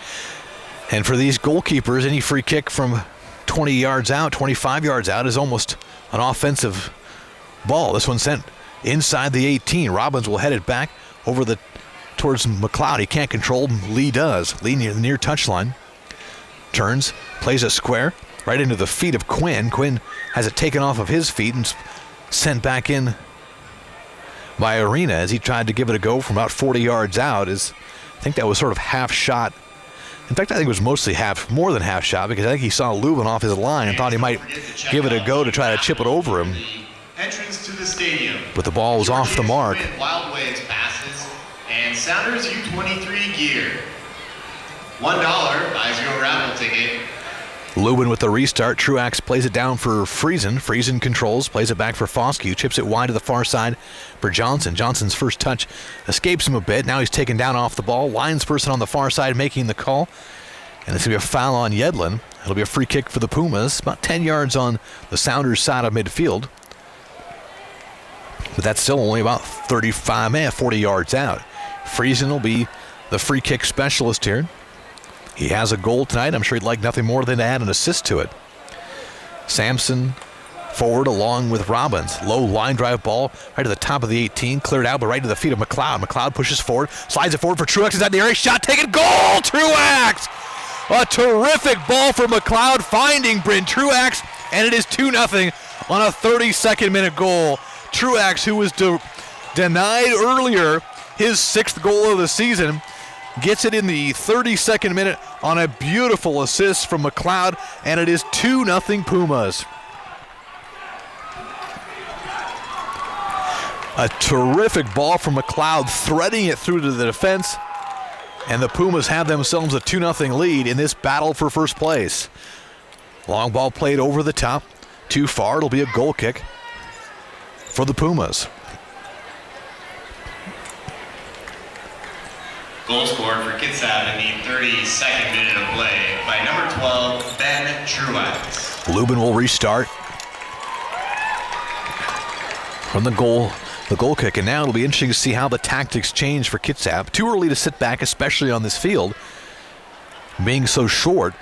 And for these goalkeepers, any free kick from 20 yards out, 25 yards out is almost an offensive ball. This one sent inside the 18. Robbins will head it back over towards McLeod. He can't control. Lee does. Lee near touchline. Turns, plays a square right into the feet of Quinn. Quinn has it taken off of his feet and sent back in by Arena as he tried to give it a go from about 40 yards out. I think that was sort of half shot. In fact, I think it was mostly more than half shot, because I think he saw Lubin off his line and thought he might give it a go to try to chip it over him. Entrance to the stadium. But the ball was off the mark. Wild Waves passes and Sounders U23 gear. $1 buys you a raffle ticket. Lubin with the restart. Truax plays it down for Friesen. Friesen controls, plays it back for Foskey, who chips it wide to the far side for Johnson. Johnson's first touch escapes him a bit. Now he's taken down off the ball. Linesperson on the far side making the call. And it's going to be a foul on Yedlin. It'll be a free kick for the Pumas, about 10 yards on the Sounders side of midfield. But that's still only about 40 yards out. Friesen will be the free kick specialist here. He has a goal tonight. I'm sure he'd like nothing more than to add an assist to it. Sampson forward along with Robbins. Low line drive ball right to the top of the 18. Cleared out, but right to the feet of McLeod. McLeod pushes forward, slides it forward for Truax. Is that the area? Shot taken. Goal! Truax! A terrific ball for McLeod finding Bryn Truax, and it is 2-0 on a 32nd minute goal. Truax, who was denied earlier his 6th goal of the season, gets it in the 32nd minute on a beautiful assist from McLeod, and it is 2-0 Pumas. A terrific ball from McLeod, threading it through to the defense, and the Pumas have themselves a 2-0 lead in this battle for first place. Long ball played over the top, too far. It'll be a goal kick for the Pumas. Goal scored for Kitsap in the 32nd minute of play by number 12, Ben Truax. Lubin will restart from the goal kick, and now it'll be interesting to see how the tactics change for Kitsap. Too early to sit back, especially on this field, being so short,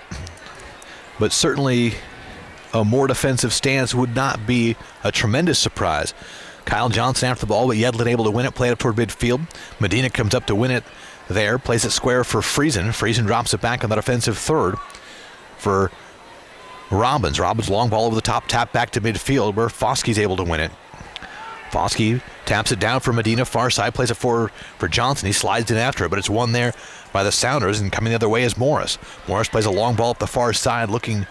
but certainly a more defensive stance would not be a tremendous surprise. Kyle Johnson after the ball, but Yedlin able to win it, play it up toward midfield. Medina comes up to win it there, plays it square for Friesen. Friesen drops it back on that offensive third for Robbins long ball over the top, tap back to midfield where Foskey's able to win it. Foskey taps it down for Medina, far side, plays it forward for Johnson. He slides in after it, but it's won there by the Sounders, and coming the other way is Morris. Morris plays a long ball up the far side, looking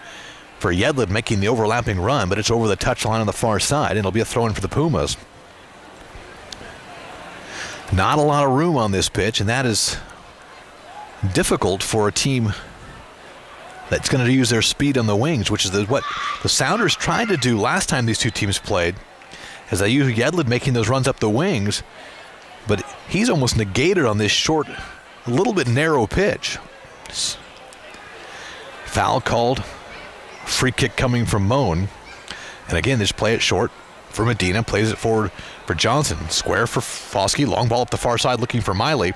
for Yedlin, making the overlapping run, but it's over the touchline on the far side, and it'll be a throw-in for the Pumas. Not a lot of room on this pitch, and that is difficult for a team that's going to use their speed on the wings, which is what the Sounders tried to do last time these two teams played, as they use Yedlin making those runs up the wings, but he's almost negated on this short, a little bit narrow pitch. Foul called, free kick coming from Moan, and again, they just play it short for Medina, plays it forward for Johnson, square for Foskey, long ball up the far side looking for Miley.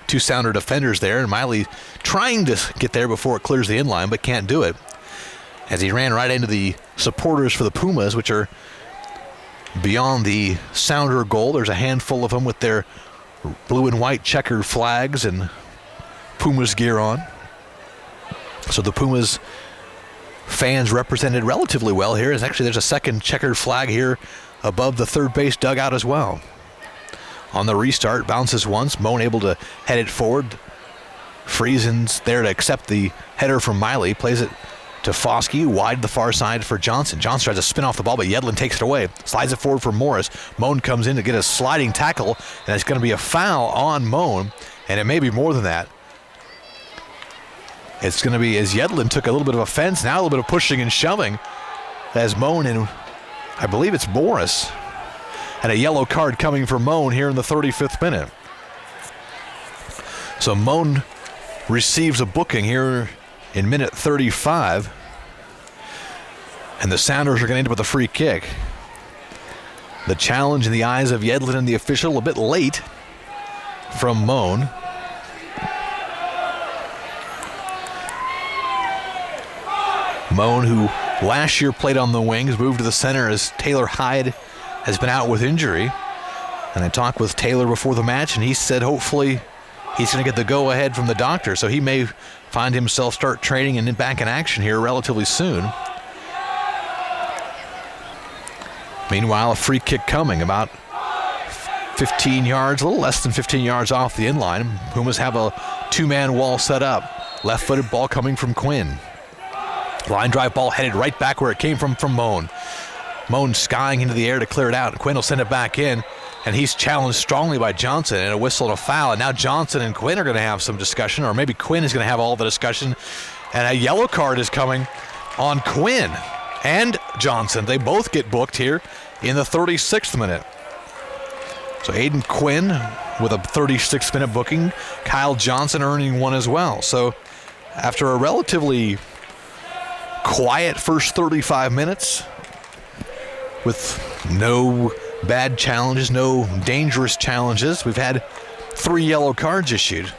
Two Sounder defenders there, and Miley trying to get there before it clears the inline, but can't do it, as he ran right into the supporters for the Pumas, which are beyond the Sounder goal. There's a handful of them with their blue and white checkered flags and Pumas gear on. So the Pumas fans represented relatively well here. There's a second checkered flag here above the third base dugout as well. On the restart, bounces once. Moan able to head it forward. Friesen's there to accept the header from Miley. Plays it to Foskey, wide the far side for Johnson. Johnson tries to spin off the ball, but Yedlin takes it away. Slides it forward for Morris. Moan comes in to get a sliding tackle, and it's going to be a foul on Moan, and it may be more than that. It's going to be, as Yedlin took a little bit of offense, now a little bit of pushing and shoving, as Moan and I believe it's Morris, and a yellow card coming for Moan here in the 35th minute. So Moan receives a booking here in minute 35, and the Sounders are going to end up with a free kick. The challenge in the eyes of Yedlin and the official, a bit late from Moan. Moan, who last year played on the wings, moved to the center as Taylor Hyde has been out with injury. And I talked with Taylor before the match, and he said hopefully he's going to get the go-ahead from the doctor, so he may find himself start training and back in action here relatively soon. Meanwhile, a free kick coming about 15 yards, a little less than 15 yards off the inline. Pumas have a two-man wall set up. Left-footed ball coming from Quinn. Line drive ball headed right back where it came from Moan. Moan skying into the air to clear it out, and Quinn will send it back in, and he's challenged strongly by Johnson, and a whistle and a foul, and now Johnson and Quinn are going to have some discussion, or maybe Quinn is going to have all the discussion, and a yellow card is coming on Quinn and Johnson. They both get booked here in the 36th minute. So Aiden Quinn with a 36th minute booking, Kyle Johnson earning one as well. So after a relatively quiet first 35 minutes with no bad challenges, no dangerous challenges, we've had 3 yellow cards issued,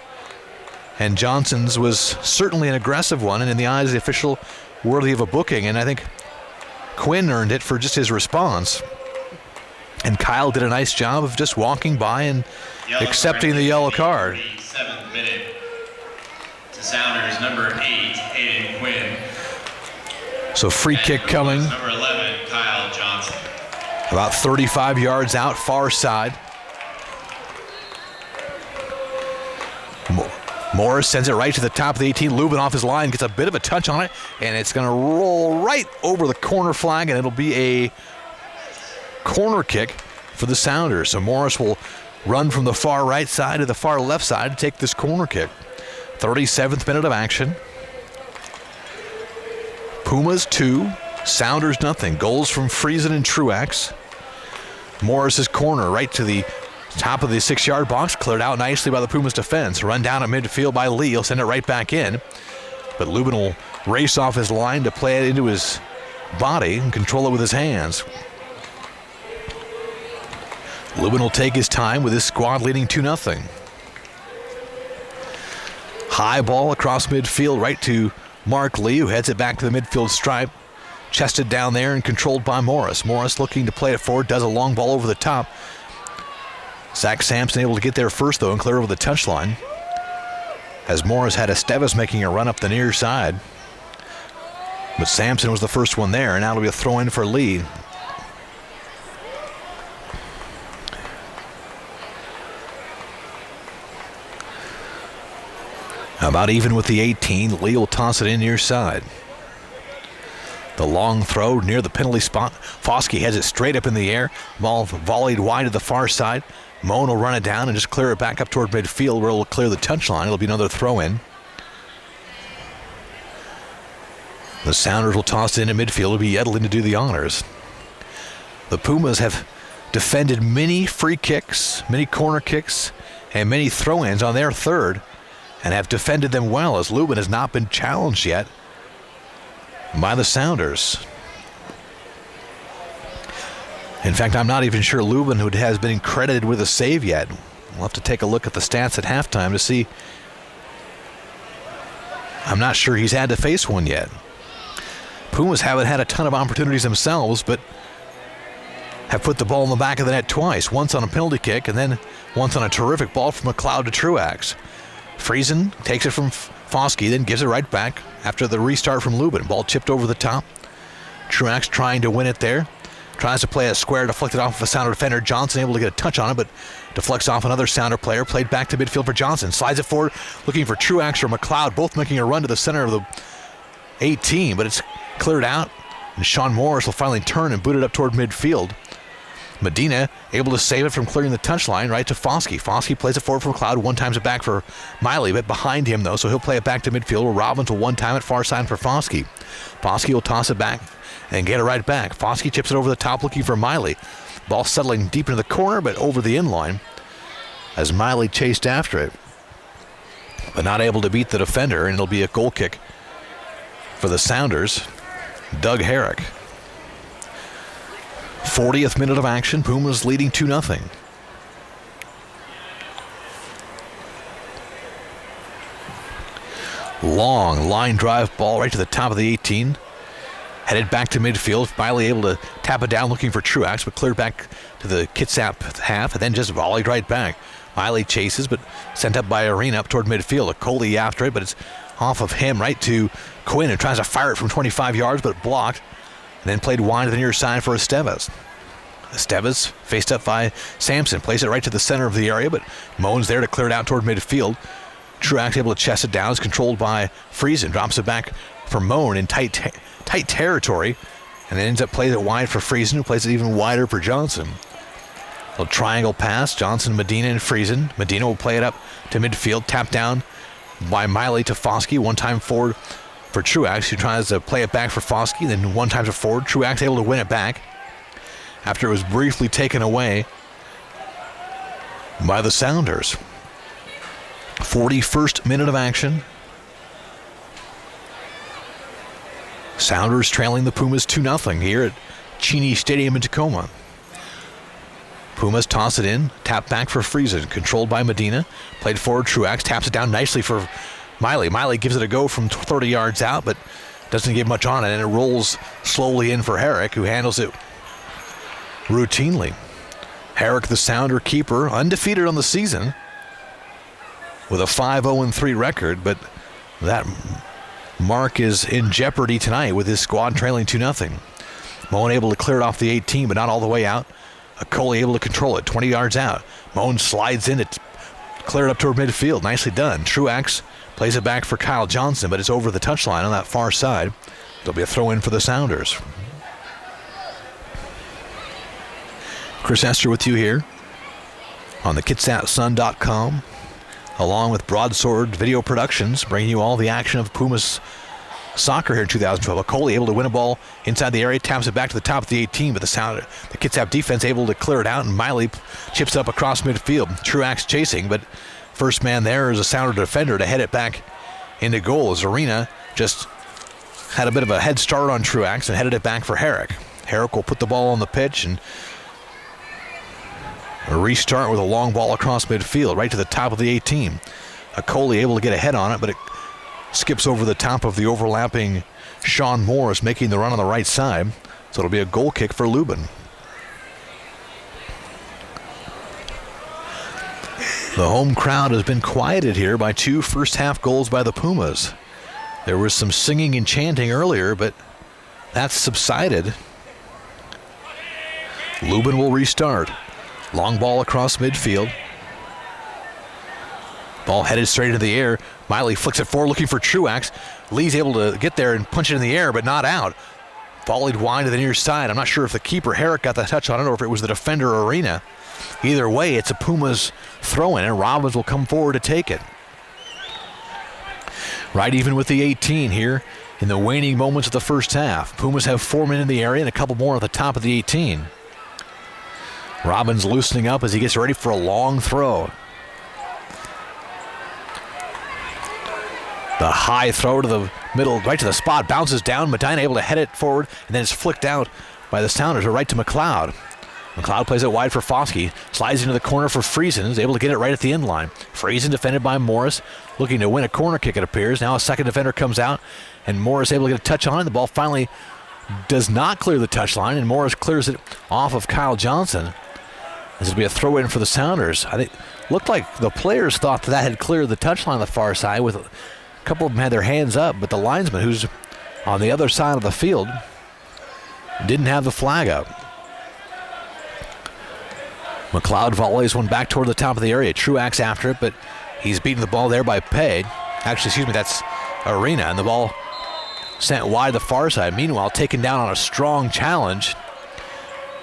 and Johnson's was certainly an aggressive one, and in the eyes of the official, worthy of a booking. And I think Quinn earned it for just his response, and Kyle did a nice job of just walking by and accepting the yellow card. 7th minute to Sounders number 8, Aiden Quinn. So free kick coming. Number 11, Kyle Johnson. About 35 yards out, far side. Morris sends it right to the top of the 18. Lubin off his line, gets a bit of a touch on it, and it's going to roll right over the corner flag, and it'll be a corner kick for the Sounders. So Morris will run from the far right side to the far left side to take this corner kick. 37th minute of action. Pumas 2, Sounders nothing. Goals from Friesen and Truax. Morris's corner right to the top of the 6-yard box, cleared out nicely by the Pumas defense. Run down at midfield by Lee. He'll send it right back in. But Lubin will race off his line to play it into his body and control it with his hands. Lubin will take his time with his squad leading 2-0. High ball across midfield right to Mark Lee, who heads it back to the midfield stripe. Chested down there and controlled by Morris. Morris looking to play it forward, does a long ball over the top. Zach Sampson able to get there first, though, and clear over the touchline, as Morris had Estevez making a run up the near side. But Sampson was the first one there, and now it'll be a throw-in for Lee. About even with the 18, Lee will toss it in near side. The long throw near the penalty spot. Foskey has it straight up in the air. Ball volleyed wide to the far side. Moan will run it down and just clear it back up toward midfield where it'll clear the touchline. It'll be another throw-in. The Sounders will toss it into midfield. It'll be Edlin to do the honors. The Pumas have defended many free kicks, many corner kicks, and many throw-ins on their third, and have defended them well, as Lubin has not been challenged yet by the Sounders. In fact, I'm not even sure Lubin has been credited with a save yet. We'll have to take a look at the stats at halftime to see. I'm not sure he's had to face one yet. Pumas haven't had a ton of opportunities themselves, but have put the ball in the back of the net twice, once on a penalty kick and then once on a terrific ball from McLeod to Truax. Friesen takes it from Foskey, then gives it right back after the restart from Lubin. Ball chipped over the top. Truax trying to win it there. Tries to play a square, deflected off of a Sounder defender. Johnson able to get a touch on it, but deflects off another Sounder player. Played back to midfield for Johnson. Slides it forward, looking for Truax or McLeod, both making a run to the center of the 18, but it's cleared out. And Sean Morris will finally turn and boot it up toward midfield. Medina able to save it from clearing the touchline right to Foskey. Foskey plays it forward for McLeod, one times it back for Miley, but behind him though, so he'll play it back to midfield where Robbins will one time it far side for Foskey. Foskey will toss it back and get it right back. Foskey chips it over the top looking for Miley. Ball settling deep into the corner, but over the inline as Miley chased after it, but not able to beat the defender, and it'll be a goal kick for the Sounders. Doug Herrick. 40th minute of action. Pumas leading 2-0. Long line drive ball right to the top of the 18. Headed back to midfield. Miley able to tap it down looking for Truax, but cleared back to the Kitsap half and then just volleyed right back. Miley chases, but sent up by Arena up toward midfield. Coley after it, but it's off of him right to Quinn, who tries to fire it from 25 yards, but blocked. And then played wide to the near side for Estevez. Estevez faced up by Sampson. Plays it right to the center of the area, but Moan's there to clear it out toward midfield. Truax able to chest it down. It's controlled by Friesen. Drops it back for Moan in tight territory. And then ends up playing it wide for Friesen, who plays it even wider for Johnson. A little triangle pass. Johnson, Medina, and Friesen. Medina will play it up to midfield. Tapped down by Miley to Foskey. One time forward for Truax, who tries to play it back for Foskey, then one time to forward. Truax able to win it back after it was briefly taken away by the Sounders. 41st minute of action. Sounders trailing the Pumas 2-0 here at Cheney Stadium in Tacoma. Pumas toss it in, tap back for Friesen, controlled by Medina. Played forward, Truax taps it down nicely for Miley. Miley gives it a go from 30 yards out, but doesn't get much on it, and it rolls slowly in for Herrick, who handles it routinely. Herrick, the Sounder keeper, undefeated on the season with a 5-0-3 record, but that mark is in jeopardy tonight with his squad trailing 2-0. Moan able to clear it off the 18, but not all the way out. Coley able to control it, 20 yards out. Moan slides in, it's cleared up toward midfield. Nicely done. Truax plays it back for Kyle Johnson, but it's over the touchline on that far side. There'll be a throw-in for the Sounders. Chris Esther with you here on the KitsatSun.com, along with Broadsword Video Productions, bringing you all the action of Pumas soccer here in 2012. Coley able to win a ball inside the area, taps it back to the top of the 18, but the Kitsap defense able to clear it out, and Miley chips up across midfield. Truax chasing, but first man there is a Sounder defender to head it back into goal, as Arena just had a bit of a head start on Truax and headed it back for Herrick. Herrick will put the ball on the pitch and a restart with a long ball across midfield right to the top of the 18. Coley able to get a head on it, but it skips over the top of the overlapping Sean Morris, making the run on the right side. So it'll be a goal kick for Lubin. The home crowd has been quieted here by two first half goals by the Pumas. There was some singing and chanting earlier, but that's subsided. Lubin will restart. Long ball across midfield. Ball headed straight into the air. Miley flicks it forward looking for Truax. Lee's able to get there and punch it in the air, but not out. Volleyed wide to the near side. I'm not sure if the keeper, Herrick, got the touch on it or if it was the defender, Arena. Either way, it's a Pumas throw-in, and Robbins will come forward to take it. Right even with the 18 here in the waning moments of the first half. Pumas have 4 men in the area and a couple more at the top of the 18. Robbins loosening up as he gets ready for a long throw. The high throw to the middle, right to the spot, bounces down. Medina able to head it forward, and then it's flicked out by the Sounders, or right to McLeod. McLeod plays it wide for Foskey, slides into the corner for Friesen, is able to get it right at the end line. Friesen defended by Morris, looking to win a corner kick, it appears. Now a second defender comes out, and Morris able to get a touch on it. The ball finally does not clear the touchline, and Morris clears it off of Kyle Johnson. This will be a throw-in for the Sounders. I think looked like the players thought that had cleared the touchline on the far side. With a couple of them had their hands up, but the linesman, who's on the other side of the field, didn't have the flag up. McLeod volleys one back toward the top of the area. Truax after it, but he's beaten the ball there by Pay. Actually, excuse me, that's Arena, and the ball sent wide the far side. Meanwhile, taken down on a strong challenge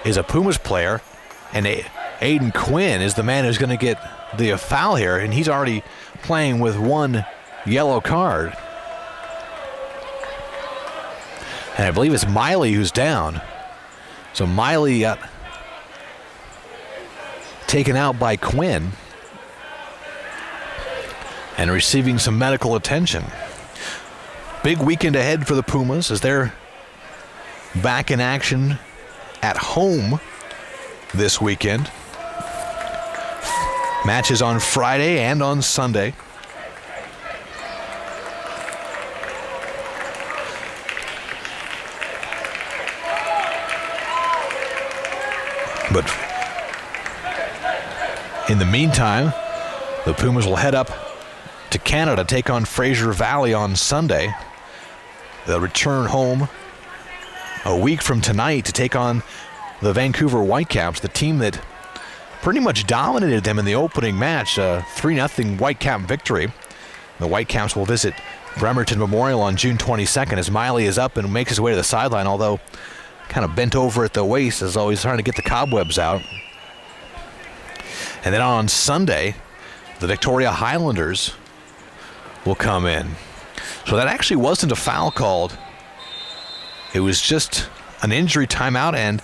is a Pumas player, and Aiden Quinn is the man who's going to get the foul here, and he's already playing with one yellow card. And I believe it's Miley who's down. So Miley got taken out by Quinn and receiving some medical attention. Big weekend ahead for the Pumas as they're back in action at home this weekend. Matches on Friday and on Sunday. But in the meantime, the Pumas will head up to Canada, take on Fraser Valley on Sunday. They'll return home a week from tonight to take on the Vancouver Whitecaps, the team that pretty much dominated them in the opening match, a 3-0 Whitecap victory. The Whitecaps will visit Bremerton Memorial on June 22nd as Miley is up and makes his way to the sideline, although kind of bent over at the waist as always trying to get the cobwebs out. And then on Sunday, the Victoria Highlanders will come in. So that actually wasn't a foul called. It was just an injury timeout, and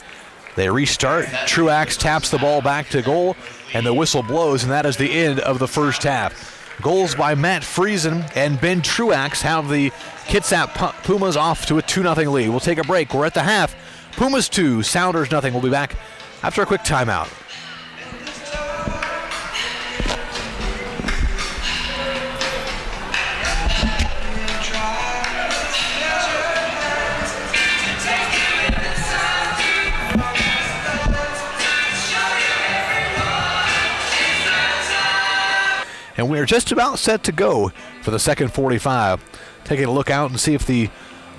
they restart. Truax taps the ball back to goal, and the whistle blows, and that is the end of the first half. Goals by Matt Friesen and Ben Truax have the Kitsap Pumas off to a 2-0 lead. We'll take a break. We're at the half. Pumas 2, Sounders nothing. We'll be back after a quick timeout. And we are just about set to go for the second 45. Taking a look out and see if the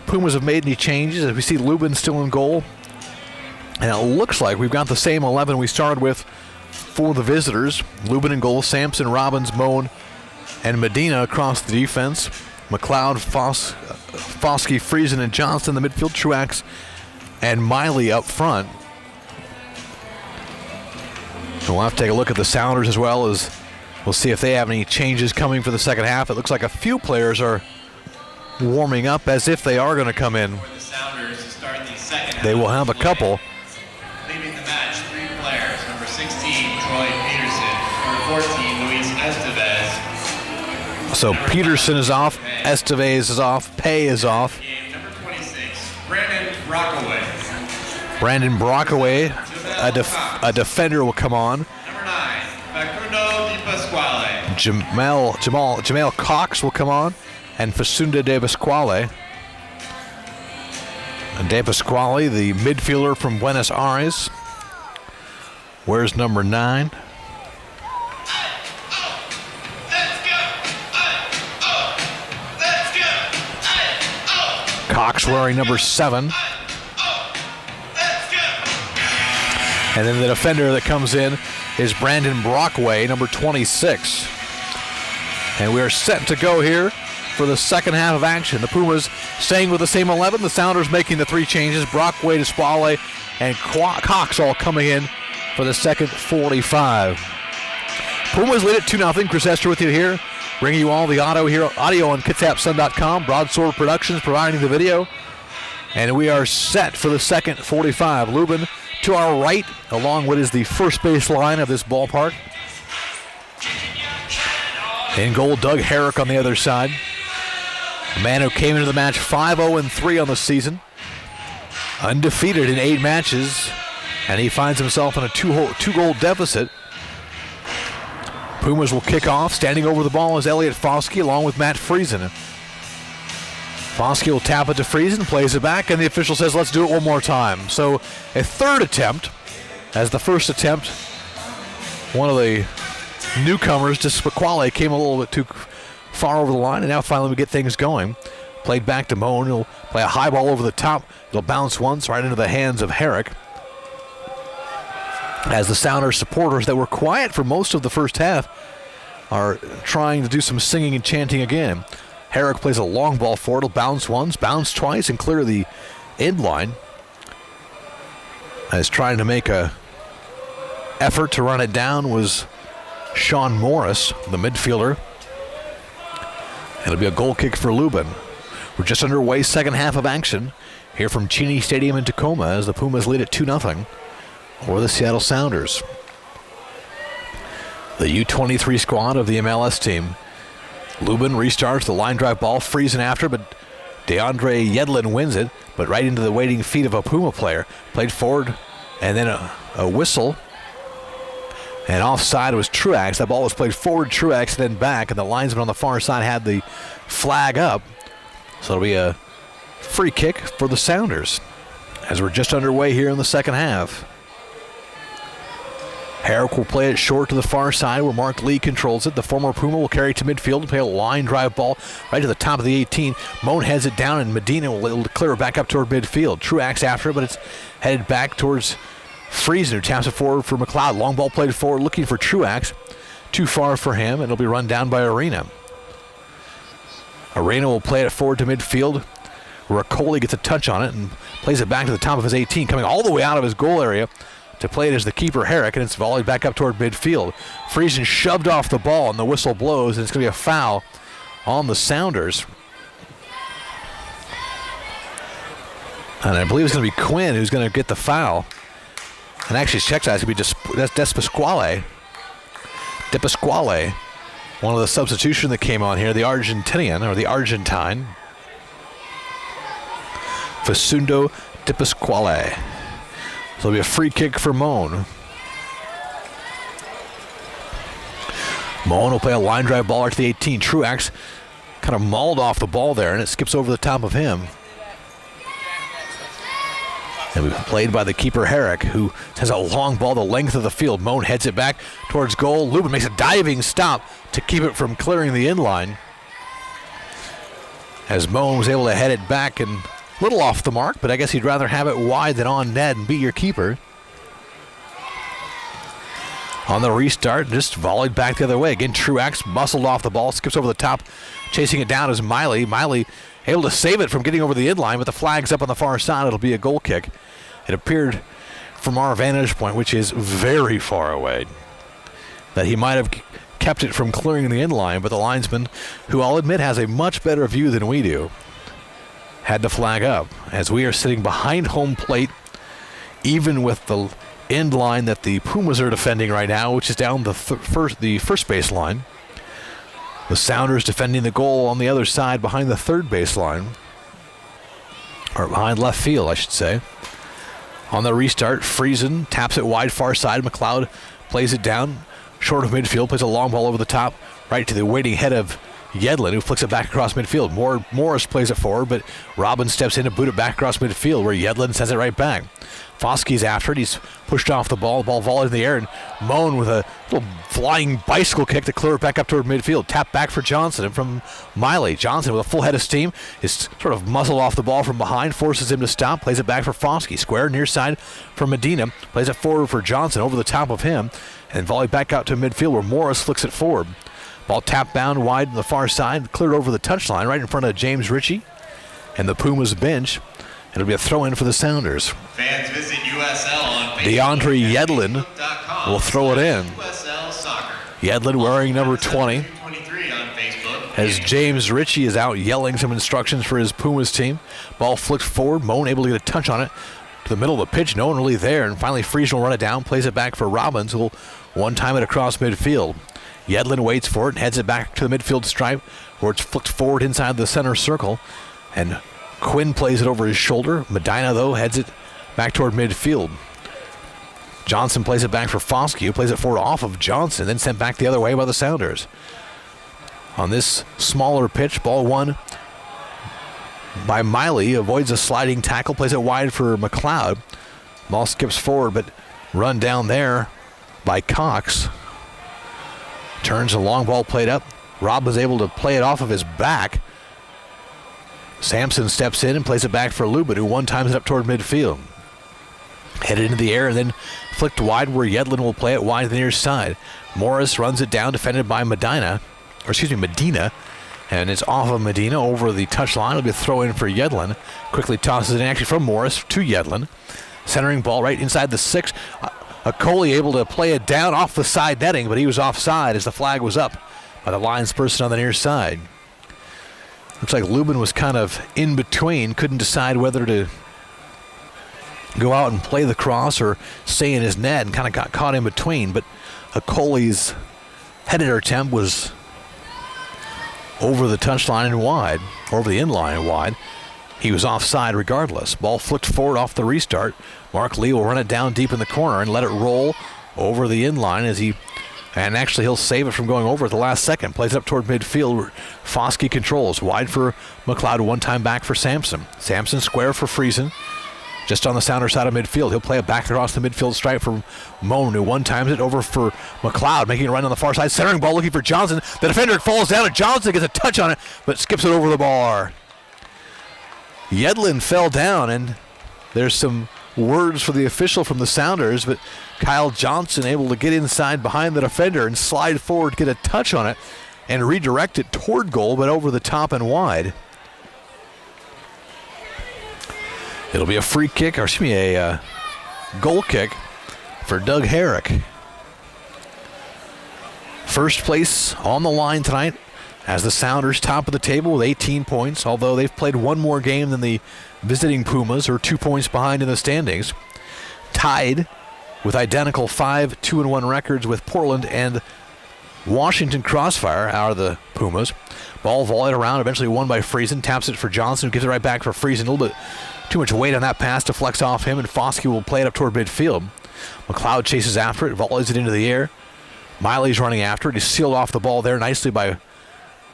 Pumas have made any changes. As we see Lubin still in goal. And it looks like we've got the same 11 we started with for the visitors. Lubin in goal, Sampson, Robbins, Moan, and Medina across the defense. McLeod, Foskey, Friesen, and Johnson in the midfield. Truax and Miley up front. So we'll have to take a look at the Sounders as well, as we'll see if they have any changes coming for the second half. It looks like a few players are warming up as if they are going to come in. They will have a couple. Leaving the match, 3 players. Number 16, Troy Peterson. Number 14, Luis Estevez. So Peterson is off, Estevez is off, Pay is off. Number 26, Brandon Brockaway. Brandon Brockaway, a defender, will come on. Number 9, Facundo Di Pasquale. Jamal Cox will come on, and Fasunda De Pasquale. And De Pasquale, the midfielder from Buenos Aires. Where's number 9? Cox wearing number 7. And then the defender that comes in is Brandon Brockway, number 26. And we are set to go here for the second half of action. The Pumas staying with the same 11. The Sounders making the 3 changes. Brockway, Despale, and Cox all coming in for the second 45. Pumas lead at 2-0. Chris Esther with you here, bringing you all the audio on KitsapSun.com. Broadsword Productions providing the video. And we are set for the second 45. Lubin to our right, along what is the first base line of this ballpark. In goal, Doug Herrick on the other side. A man who came into the match 5-0-3 on the season. Undefeated in 8 matches. And he finds himself in a 2-goal deficit. Pumas will kick off. Standing over the ball is Elliot Foskey along with Matt Friesen. Foskey will tap it to Friesen, plays it back, and the official says, let's do it one more time. So a third attempt, as the first attempt, one of the newcomers, Despale, came a little bit too far over the line, and now finally we get things going. Played back to Moan. He'll play a high ball over the top. It'll bounce once right into the hands of Herrick. As the Sounders supporters that were quiet for most of the first half are trying to do some singing and chanting again. Herrick plays a long ball forward. It'll bounce once, bounce twice, and clear the end line. As trying to make a effort to run it down was Sean Morris, the midfielder. It'll be a goal kick for Lubin. We're just underway, second half of action here from Cheney Stadium in Tacoma as the Pumas lead at 2-0 over the Seattle Sounders. The U23 squad of the MLS team. Lubin restarts the line drive ball, Friesen after, but DeAndre Yedlin wins it, but right into the waiting feet of a Puma player. Played forward, and then a whistle. And offside was Truax. That ball was played forward, Truax, then back, and the linesman on the far side had the flag up. So it'll be a free kick for the Sounders as we're just underway here in the second half. Herrick will play it short to the far side where Mark Lee controls it. The former Puma will carry it to midfield and play a line drive ball right to the top of the 18. Moan heads it down and Medina will clear it back up toward midfield. Truax after it, but it's headed back towards Friesen, who taps it forward for McLeod. Long ball played forward looking for Truax. Too far for him, and it'll be run down by Arena. Arena will play it forward to midfield. Riccoli gets a touch on it and plays it back to the top of his 18, coming all the way out of his goal area to play it as the keeper Herrick, and it's volleyed back up toward midfield. Friesen shoved off the ball, and the whistle blows, and it's going to be a foul on the Sounders. And I believe it's going to be Quinn who's going to get the foul. And actually, checks out, it's going to be Despasquale. One of the substitution that came on here, the Argentinian, or the Argentine. Facundo Despasquale. So it'll be a free kick for Moan. Moan will play a line drive ball to the 18. Truax kind of mauled off the ball there, and it skips over the top of him. And we've played by the keeper Herrick, who has a long ball the length of the field. Moan heads it back towards goal. Lubin makes a diving stop to keep it from clearing the end line. As Moan was able to head it back and a little off the mark, but I guess he'd rather have it wide than on net and be your keeper. On the restart, just volleyed back the other way. Again, Truax muscled off the ball, skips over the top, chasing it down is Miley. Miley able to save it from getting over the end line, but the flag's up on the far side. It'll be a goal kick. It appeared from our vantage point, which is very far away, that he might have kept it from clearing the end line, but the linesman, who I'll admit has a much better view than we do, had to flag up as we are sitting behind home plate, even with the end line that the Pumas are defending right now, which is down the first base line. The Sounders defending the goal on the other side behind the third base line, or behind left field, I should say. On the restart, Friesen taps it wide far side. McLeod plays it down short of midfield, plays a long ball over the top, right to the waiting head of Yedlin, who flicks it back across midfield. Morris plays it forward, but Robbins steps in to boot it back across midfield, where Yedlin sends it right back. Foskey's after it. He's pushed off the ball. The ball volleyed in the air, and Moan with a little flying bicycle kick to clear it back up toward midfield. Tap back for Johnson, and from Miley. Johnson with a full head of steam is sort of muzzled off the ball from behind, forces him to stop, plays it back for Foskey. Square near side for Medina, plays it forward for Johnson over the top of him, and volley back out to midfield where Morris flicks it forward. Ball tapped bound wide on the far side, cleared over the touchline right in front of James Ritchie and the Pumas bench. It'll be a throw-in for the Sounders. Fans visit USL on Facebook. DeAndre Yedlin will throw it in. USL Soccer. Yedlin wearing number 20. U23 on Facebook. As James Ritchie is out yelling some instructions for his Pumas team. Ball flicked forward. Moan able to get a touch on it to the middle of the pitch. No one really there. And finally, Friesen will run it down. Plays it back for Robbins, who will one-time it across midfield. Yedlin waits for it and heads it back to the midfield stripe, where it's flicked forward inside the center circle. And Quinn plays it over his shoulder. Medina, though, heads it back toward midfield. Johnson plays it back for Foskey, who plays it forward off of Johnson, then sent back the other way by the Sounders. On this smaller pitch, ball one by Miley, avoids a sliding tackle, plays it wide for McLeod. Ball skips forward, but run down there by Cox. Turns a long ball played up. Robb was able to play it off of his back. Sampson steps in and plays it back for Lubin, who one times it up toward midfield. Headed into the air and then flicked wide where Yedlin will play it wide to the near side. Morris runs it down, defended by Medina, and it's off of Medina over the touchline. It'll be a throw in for Yedlin. Quickly tosses it in actually from Morris to Yedlin. Centering ball right inside the 6. Coley able to play it down off the side netting, but he was offside as the flag was up by the Lions person on the near side. Looks like Lubin was kind of in between, couldn't decide whether to go out and play the cross or stay in his net, and kind of got caught in between. But Coley's header attempt was over the touchline and wide, over the inline and wide. He was offside regardless. Ball flicked forward off the restart. Mark Lee will run it down deep in the corner and let it roll over the inline and actually he'll save it from going over at the last second. Plays it up toward midfield. Foskey controls. Wide for McLeod, one time back for Sampson. Sampson square for Friesen. Just on the Sounder side of midfield. He'll play it back across the midfield stripe for Moan, who one times it over for McLeod, making it run on the far side. Centering ball looking for Johnson. The defender falls down and Johnson gets a touch on it, but skips it over the bar. Yedlin fell down, and there's some words for the official from the Sounders, but Kyle Johnson able to get inside behind the defender and slide forward, get a touch on it, and redirect it toward goal, but over the top and wide. It'll be a free kick, or excuse me, a goal kick for Doug Herrick. First place on the line tonight as the Sounders top of the table with 18 points, although they've played one more game than the visiting Pumas, who are 2 points behind in the standings. Tied with identical 5-2-1 records with Portland and Washington Crossfire out of the Pumas. Ball volleyed around, eventually won by Friesen. Taps it for Johnson, who gives it right back for Friesen. A little bit too much weight on that pass to flex off him, and Foskey will play it up toward midfield. McLeod chases after it, volleys it into the air. Miley's running after it. He's sealed off the ball there nicely by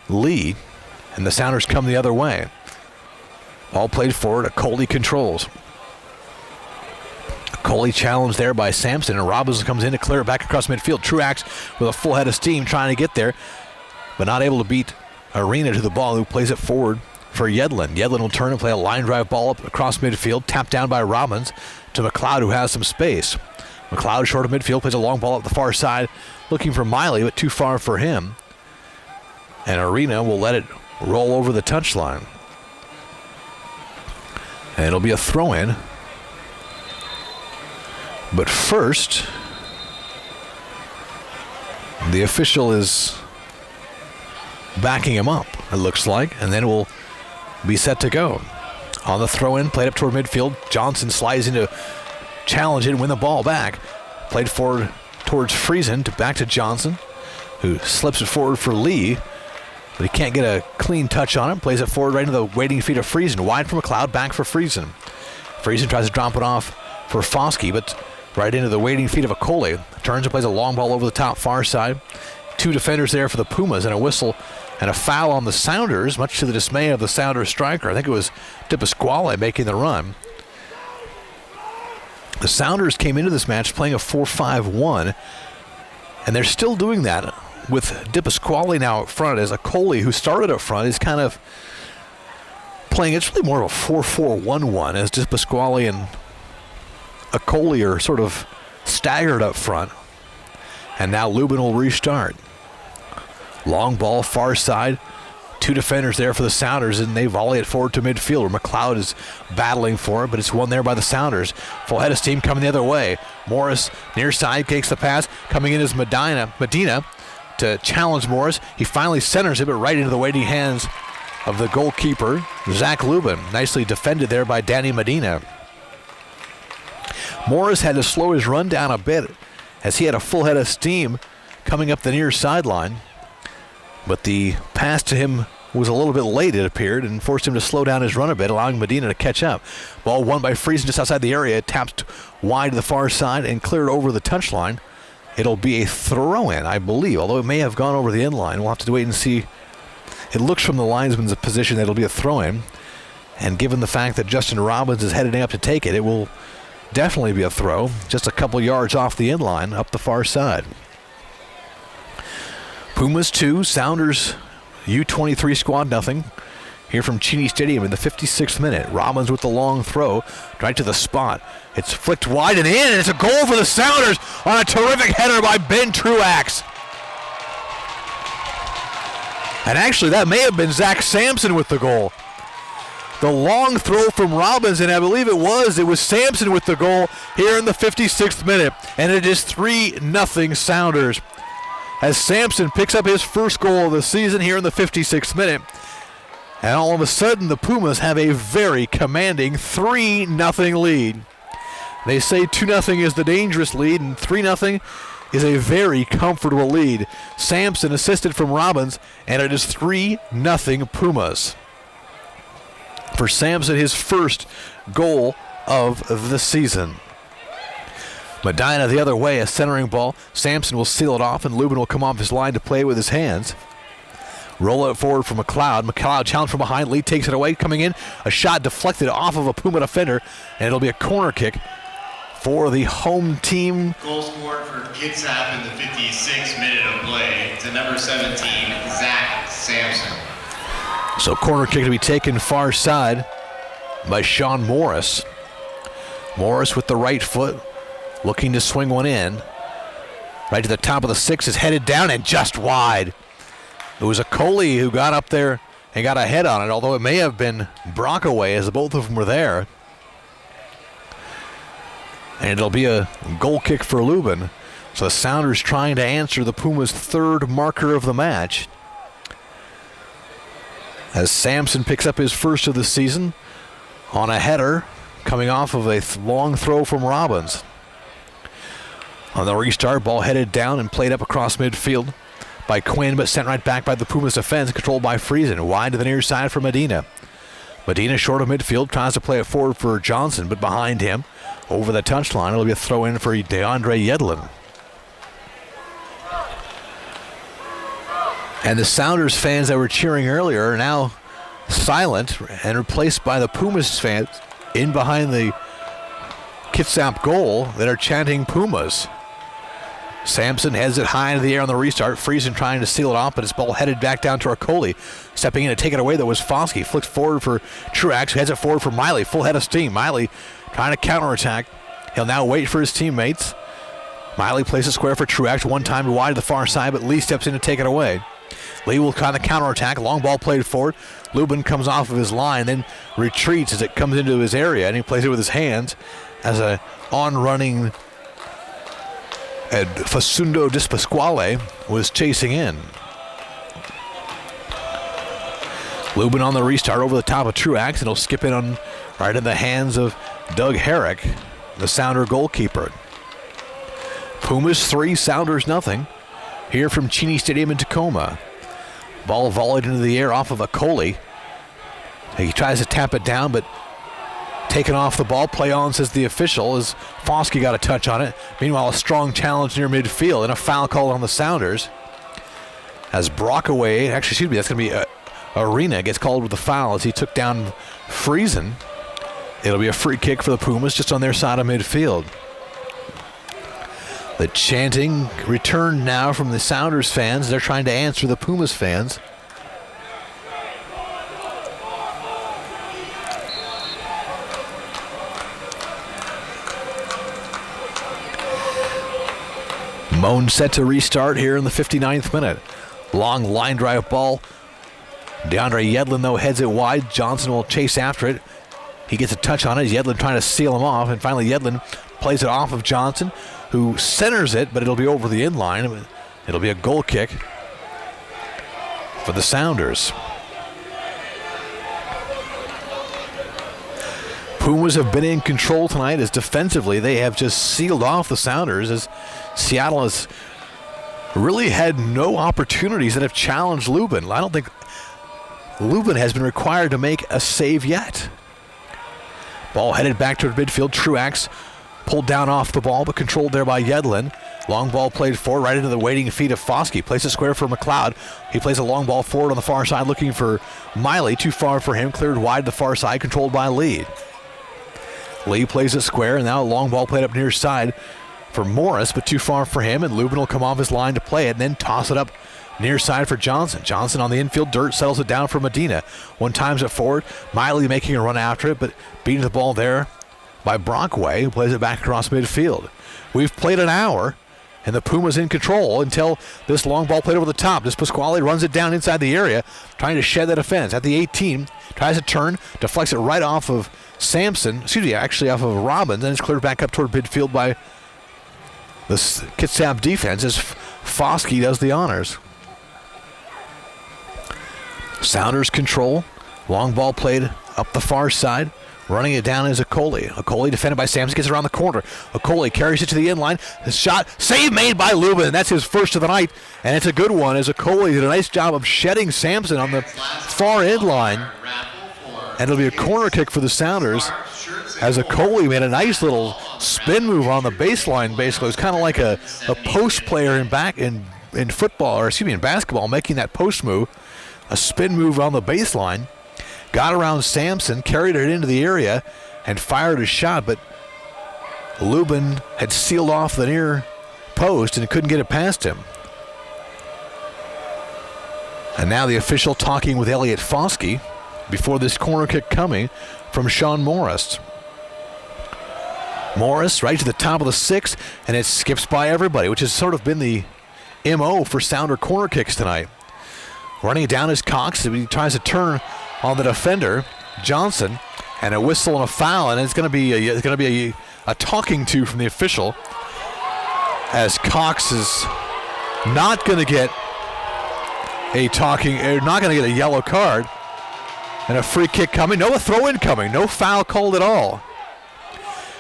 Lee, and the Sounders come the other way. Ball played forward. Coley controls. Coley challenged there by Sampson, and Robbins comes in to clear it back across midfield. Truax with a full head of steam trying to get there, but not able to beat Arena to the ball, who plays it forward for Yedlin. Yedlin will turn and play a line drive ball up across midfield, tapped down by Robbins to McLeod, who has some space. McLeod short of midfield, plays a long ball up the far side, looking for Miley, but too far for him. And Arena will let it roll over the touchline. And it'll be a throw-in. But first, the official is backing him up, it looks like, and then we'll be set to go. On the throw-in, played up toward midfield. Johnson slides in to challenge it and win the ball back. Played forward towards Friesen, back to Johnson, who slips it forward for Lee, but he can't get a clean touch on it. Plays it forward right into the waiting feet of Friesen. Wide from McLeod, back for Friesen. Friesen tries to drop it off for Foskey, but right into the waiting feet of Coley. Turns and plays a long ball over the top far side. Two defenders there for the Pumas, and a whistle And a foul on the Sounders, much to the dismay of the Sounders striker. I think it was DiPasquale making the run. The Sounders came into this match playing a 4-5-1, and they're still doing that with DiPasquale now up front, as Acoli, who started up front, is kind of playing. It's really more of a 4-4-1-1, as DiPasquale and Acoli are sort of staggered up front. And now Lubin will restart. Long ball, far side. Two defenders there for the Sounders, and they volley it forward to midfield, where McLeod is battling for it, but it's won there by the Sounders. Full head of steam coming the other way. Morris near side takes the pass. Coming in is Medina to challenge Morris. He finally centers it, but right into the waiting hands of the goalkeeper, Zach Lubin. Nicely defended there by Danny Medina. Morris had to slow his run down a bit, as he had a full head of steam coming up the near sideline. But the pass to him was a little bit late, it appeared, and forced him to slow down his run a bit, allowing Medina to catch up. Ball won by Friesen just outside the area. It tapped wide to the far side and cleared over the touchline. It'll be a throw-in, I believe, although it may have gone over the end line. We'll have to wait and see. It looks from the linesman's position that it'll be a throw-in. And given the fact that Justin Robbins is heading up to take it, it will definitely be a throw, just a couple yards off the end line up the far side. Pumas 2, Sounders U23 squad nothing. Here from Cheney Stadium in the 56th minute. Robbins with the long throw right to the spot. It's flicked wide and in, and it's a goal for the Sounders on a terrific header by Ben Truax. And actually, that may have been Zach Sampson with the goal. The long throw from Robbins, and I believe it was Sampson with the goal here in the 56th minute. And it is 3-0 Sounders, as Sampson picks up his first goal of the season here in the 56th minute. And all of a sudden, the Pumas have a very commanding 3-0 lead. They say 2-0 is the dangerous lead, and 3-0 is a very comfortable lead. Sampson assisted from Robbins, and it is 3-0 Pumas. For Sampson, his first goal of the season. Medina the other way, a centering ball. Sampson will seal it off, and Lubin will come off his line to play with his hands. Roll it forward for McLeod. McLeod challenged from behind. Lee takes it away. Coming in, a shot deflected off of a Puma defender, and it'll be a corner kick for the home team. Goal scored for Kitsap in the 56th minute of play to number 17, Zach Sampson. So corner kick to be taken far side by Sean Morris. Morris with the right foot, looking to swing one in. Right to the top of the six, is headed down and just wide. It was Acoli who got up there and got a head on it, although it may have been Brockaway, as both of them were there. And it'll be a goal kick for Lubin. So the Sounders trying to answer the Pumas' third marker of the match, as Sampson picks up his first of the season on a header coming off of a long throw from Robbins. On the restart, ball headed down and played up across midfield by Quinn, but sent right back by the Pumas defense, controlled by Friesen. Wide to the near side for Medina. Medina short of midfield, tries to play it forward for Johnson, but behind him, over the touchline, it'll be a throw in for DeAndre Yedlin. And the Sounders fans that were cheering earlier are now silent and replaced by the Pumas fans in behind the Kitsap goal that are chanting Pumas. Sampson heads it high into the air on the restart. Friesen trying to seal it off, but his ball headed back down to Acoli. Stepping in to take it away, that was Foskey. Flicks forward for Truax, who heads it forward for Miley. Full head of steam. Miley trying to counterattack. He'll now wait for his teammates. Miley places square for Truax, one time to wide to the far side, but Lee steps in to take it away. Lee will kind of counterattack. Long ball played forward. Lubin comes off of his line, then retreats as it comes into his area, and he plays it with his hands as a on-running Facundo DiPasquale was chasing in. Lubin on the restart over the top of Truax, and he'll skip in on right in the hands of Doug Herrick, the Sounder goalkeeper. Pumas 3, Sounders nothing. Here from Cheney Stadium in Tacoma. Ball volleyed into the air off of Acoli. He tries to tap it down, but taken off the ball. Play on, says the official, as Foskey got a touch on it. Meanwhile, a strong challenge near midfield and a foul call on the Sounders. As Brockaway, actually, excuse me, that's going to be Arena gets called with the foul as he took down Friesen. It'll be a free kick for the Pumas just on their side of midfield. The chanting returned now from the Sounders fans. They're trying to answer the Pumas fans. Moan set to restart here in the 59th minute. Long line drive ball. DeAndre Yedlin, though, heads it wide. Johnson will chase after it. He gets a touch on it. Yedlin trying to seal him off. And finally, Yedlin plays it off of Johnson, who centers it, but it'll be over the inline. It'll be a goal kick for the Sounders. Pumas have been in control tonight as defensively they have just sealed off the Sounders as Seattle has really had no opportunities that have challenged Lubin. I don't think Lubin has been required to make a save yet. Ball headed back toward midfield. Truax pulled down off the ball, but controlled there by Yedlin. Long ball played forward right into the waiting feet of Foskey. Plays it square for McLeod. He plays a long ball forward on the far side looking for Miley. Too far for him. Cleared wide to the far side, controlled by Lee. Lee plays it square, and now a long ball played up near side for Morris, but too far for him, and Lubin will come off his line to play it and then toss it up near side for Johnson. Johnson on the infield dirt settles it down for Medina. One times it forward. Miley making a run after it, but beating the ball there by Brockway, who plays it back across midfield. We've played an hour, and the Pumas in control until this long ball played over the top. This Pasquale runs it down inside the area, trying to shed that offense. At the 18, tries to turn, deflects it right off of Sampson, actually off of Robbins, and it's cleared back up toward midfield by the Kitsap defense as Foskey does the honors. Sounders control. Long ball played up the far side. Running it down is Okoli. Okoli defended by Sampson, gets around the corner. Okoli carries it to the inline. The shot, save made by Lubin. That's his first of the night, and it's a good one as Okoli did a nice job of shedding Sampson on the far end line. And it'll be a corner kick for the Sounders as Okoli made a nice little spin move on the baseline, basically. It was kind of like a post player in football, or excuse me, in basketball, making that post move. A spin move on the baseline. Got around Sampson, carried it into the area, and fired a shot, but Lubin had sealed off the near post and couldn't get it past him. And now the official talking with Elliot Foskey before this corner kick coming from Sean Morris. Morris right to the top of the six, and it skips by everybody, which has sort of been the MO for Sounder corner kicks tonight. Running it down is Cox. He tries to turn on the defender, Johnson, and a whistle and a foul, and it's going to be a talking to from the official, as Cox is not going to get a yellow card, and a free kick coming. No, a throw-in coming. No foul called at all.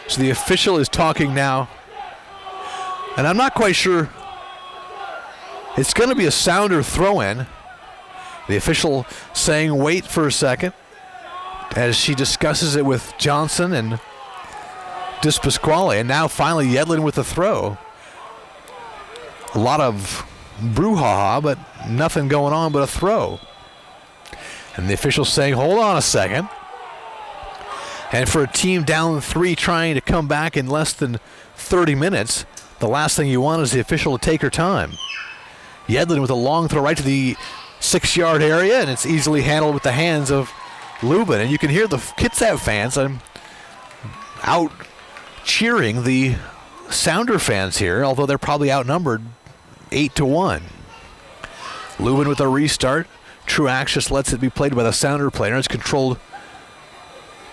So the official is talking now, and I'm not quite sure. It's going to be a Sounder throw-in. The official saying wait for a second as she discusses it with Johnson and Dispasquale. And now finally Yedlin with the throw. A lot of brouhaha, but nothing going on but a throw. And the official saying hold on a second. And for a team down 3 trying to come back in less than 30 minutes, the last thing you want is the official to take her time. Yedlin with a long throw right to the 6-yard area, and it's easily handled with the hands of Lubin. And you can hear the Kitsap fans out cheering the Sounder fans here, although they're probably outnumbered 8-1. Lubin with a restart. Truax just lets it be played by the Sounder player. It's controlled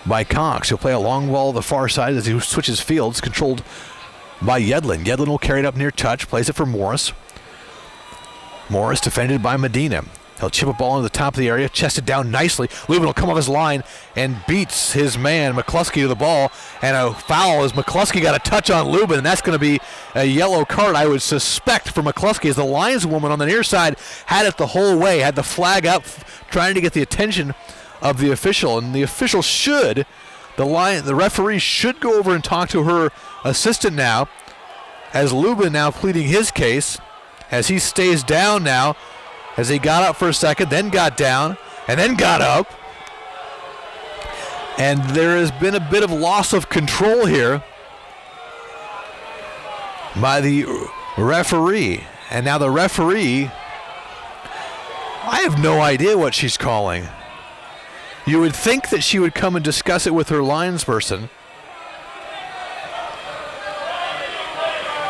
by Cox. He'll play a long ball to the far side as he switches fields, controlled by Yedlin. Yedlin will carry it up near touch, plays it for Morris. Morris defended by Medina. He'll chip a ball into the top of the area, chested down nicely. Lubin will come off his line and beats his man, McCluskey, to the ball. And a foul as McCluskey got a touch on Lubin, and that's going to be a yellow card, I would suspect, for McCluskey, as the lineswoman on the near side had it the whole way, had the flag up, trying to get the attention of the official. And the official the referee should go over and talk to her assistant now, as Lubin now pleading his case, as he stays down now as he got up for a second, then got down, and then got up. And there has been a bit of loss of control here by the referee. And now the referee, I have no idea what she's calling. You would think that she would come and discuss it with her linesperson.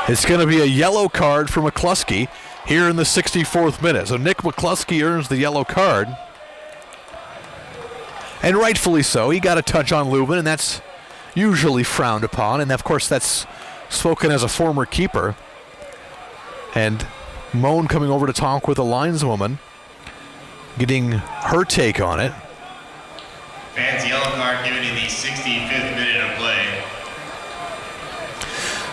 It's going to be a yellow card for McCluskey here in the 64th minute. So Nick McCluskey earns the yellow card. And rightfully so. He got a touch on Lubin, and that's usually frowned upon. And, of course, that's spoken as a former keeper. And Moan coming over to talk with a lineswoman, getting her take on it. Fans yellow card given in the 65th minute of play.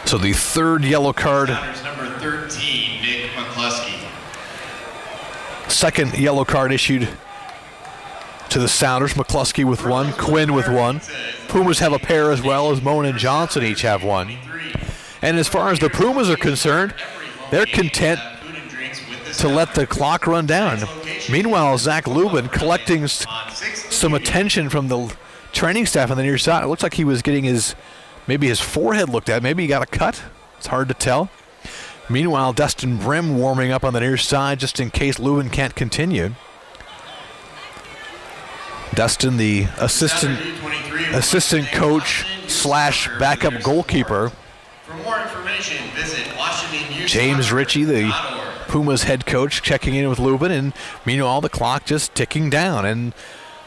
So the third yellow card. Sounders number 13, Nick McCluskey. Second yellow card issued to the Sounders. McCluskey with one, Quinn with one. Pumas have a pair as well, as Moan and Johnson each have one. And as far as the Pumas are concerned, they're content to let the clock run down. Meanwhile, Zach Lubin collecting some attention from the training staff on the near side. It looks like he was getting maybe his forehead looked at. Maybe he got a cut. It's hard to tell. Meanwhile, Dustin Brim warming up on the near side just in case Lubin can't continue. Dustin, the assistant coach / backup goalkeeper. For more information, visit WashingtonUSoccer.org. James Ritchie, the Pumas head coach, checking in with Lubin, and meanwhile the clock just ticking down. And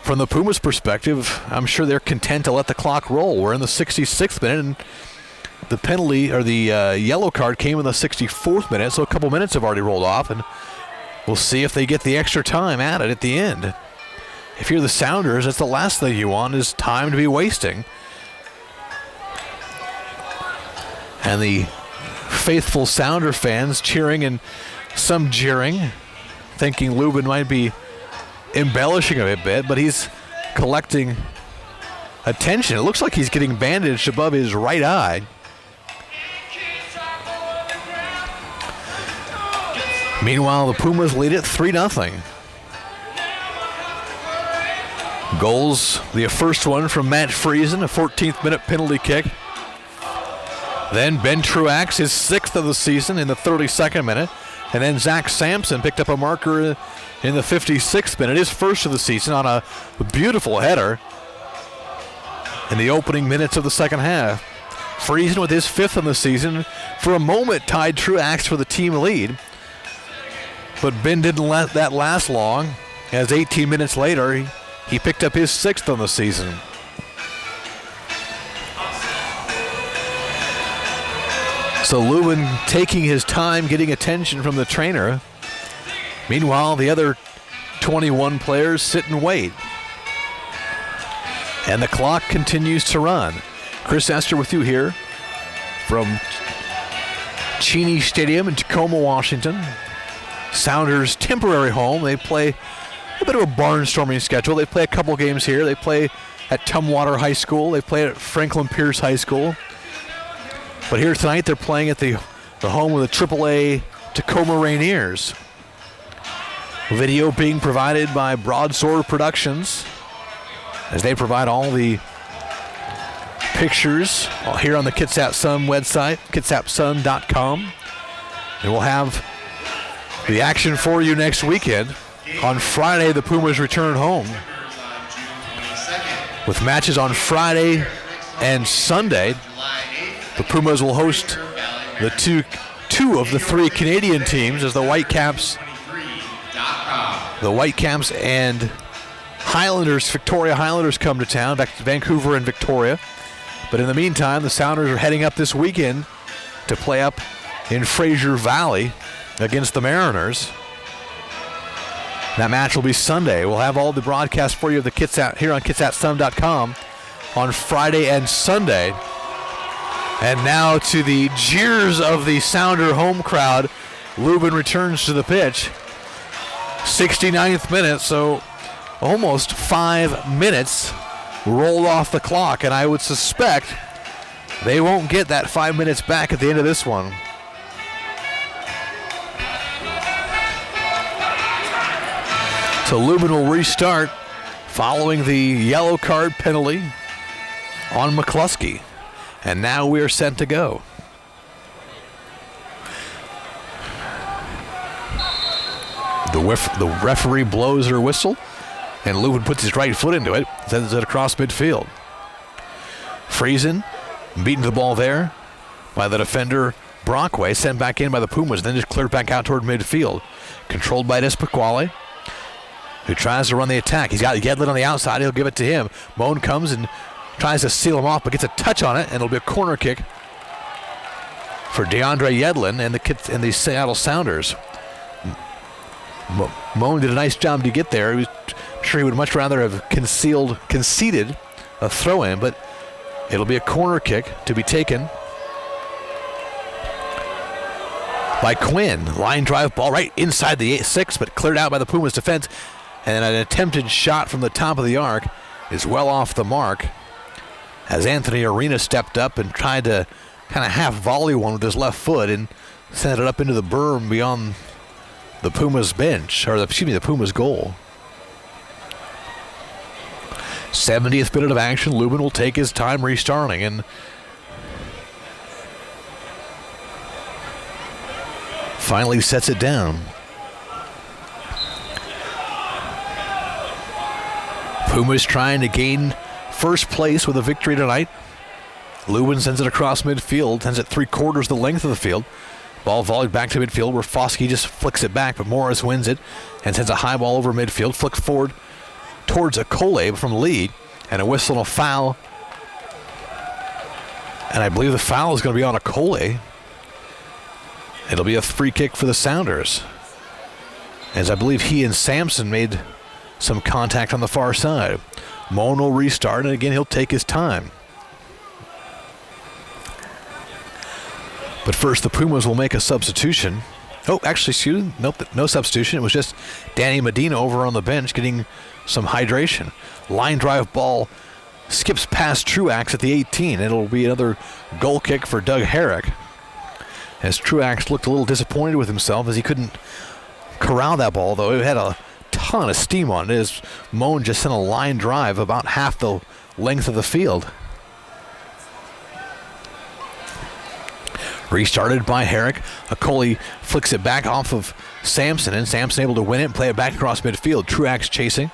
from the Pumas' perspective, I'm sure they're content to let the clock roll. We're in the 66th minute, and the penalty or the yellow card came in the 64th minute, so a couple minutes have already rolled off, and we'll see if they get the extra time added at the end. If you're the Sounders, that's the last thing you want is time to be wasting. And the faithful Sounder fans cheering and some jeering, thinking Lubin might be embellishing a bit, but he's collecting attention. It looks like he's getting bandaged above his right eye. Meanwhile, the Pumas lead it 3-0. Goals, the first one from Matt Friesen, a 14th minute penalty kick. Then Ben Truax, his 6th of the season in the 32nd minute. And then Zach Sampson picked up a marker in the 56th minute, his first of the season, on a beautiful header in the opening minutes of the second half. Friesen with his 5th of the season, for a moment tied Truax for the team lead. But Ben didn't let that last long, as 18 minutes later, he picked up his 6th on the season. So Lubin taking his time, getting attention from the trainer. Meanwhile, the other 21 players sit and wait. And the clock continues to run. Chris Esther with you here from Cheney Stadium in Tacoma, Washington. Sounders' temporary home. They play a bit of a barnstorming schedule. They play a couple games here. They play at Tumwater High School. They play at Franklin Pierce High School. But here tonight, they're playing at the home of the AAA Tacoma Rainiers. Video being provided by Broadsword Productions, as they provide all the pictures here on the Kitsap Sun website, kitsapsun.com. And we'll have the action for you next weekend. On Friday, the Pumas return home with matches on Friday and Sunday. The Pumas will host the two of the three Canadian teams as the Whitecaps and Highlanders, Victoria Highlanders, come to town, back to Vancouver and Victoria. But in the meantime, the Sounders are heading up this weekend to play up in Fraser Valley against the Mariners. That match will be Sunday. We'll have all the broadcasts for you of the Kitsap here on kitsapsun.com on Friday and Sunday. And now, to the jeers of the Sounder home crowd, Lubin returns to the pitch. 69th minute, so almost 5 minutes rolled off the clock, and I would suspect they won't get that 5 minutes back at the end of this one. So Lubin will restart following the yellow card penalty on McCluskey. And now we're set to go. The referee blows her whistle, and Lubin puts his right foot into it, sends it across midfield. Friesen beating the ball there by the defender Brockway, sent back in by the Pumas, then just cleared back out toward midfield. Controlled by Despaquale, who tries to run the attack. He's got Yedlin on the outside. He'll give it to him. Moan comes and tries to seal him off, but gets a touch on it, and it'll be a corner kick for DeAndre Yedlin and the Seattle Sounders. Moan did a nice job to get there. I'm sure he would much rather have conceded a throw-in, but it'll be a corner kick to be taken by Quinn. Line drive ball right inside the 6, but cleared out by the Pumas defense. And an attempted shot from the top of the arc is well off the mark as Anthony Arena stepped up and tried to kind of half volley one with his left foot and sent it up into the berm beyond the Pumas bench, or the Pumas goal. 70th minute of action. Lubin will take his time restarting, and finally sets it down. Pumas trying to gain first place with a victory tonight. Lubin sends it across midfield, sends it 3/4 the length of the field. Ball volleyed back to midfield where Foskey just flicks it back, but Morris wins it and sends a high ball over midfield, flick forward towards Akole from lead, and a whistle and a foul. And I believe the foul is going to be on Akole. It'll be a free kick for the Sounders, as I believe he and Sampson made some contact on the far side. Moan will restart, and again, he'll take his time. But first, the Pumas will make a substitution. Oh, actually, excuse me. Nope, no substitution. It was just Danny Medina over on the bench getting some hydration. Line drive ball skips past Truax at the 18. It'll be another goal kick for Doug Herrick, as Truax looked a little disappointed with himself as he couldn't corral that ball, though it had a ton of steam on it, as Moan just sent a line drive about half the length of the field. Restarted by Herrick. Akole flicks it back off of Sampson, and Sampson able to win it and play it back across midfield. Truax chasing,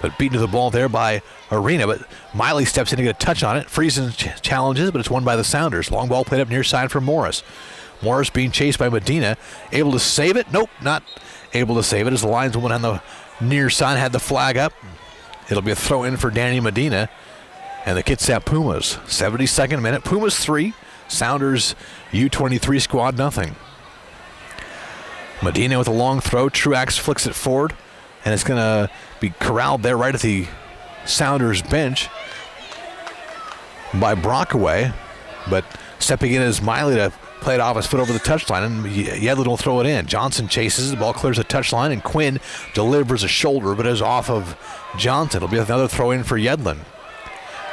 but beaten to the ball there by Arena, but Miley steps in to get a touch on it. Friesen challenges, but it's won by the Sounders. Long ball played up near side for Morris. Morris being chased by Medina. Able to save it? Nope, not able to save it, as the lineswoman on the near side had the flag up. It'll be a throw in for Danny Medina and the Kitsap Pumas. 72nd minute. Pumas 3, Sounders U23 squad nothing. Medina with a long throw. Truax flicks it forward, and it's going to be corralled there right at the Sounders bench by Brockaway, but stepping in is Miley to play it off his foot over the touchline, and Yedlin will throw it in. Johnson chases, the ball clears the touchline, and Quinn delivers a shoulder, but is off of Johnson. It'll be another throw in for Yedlin.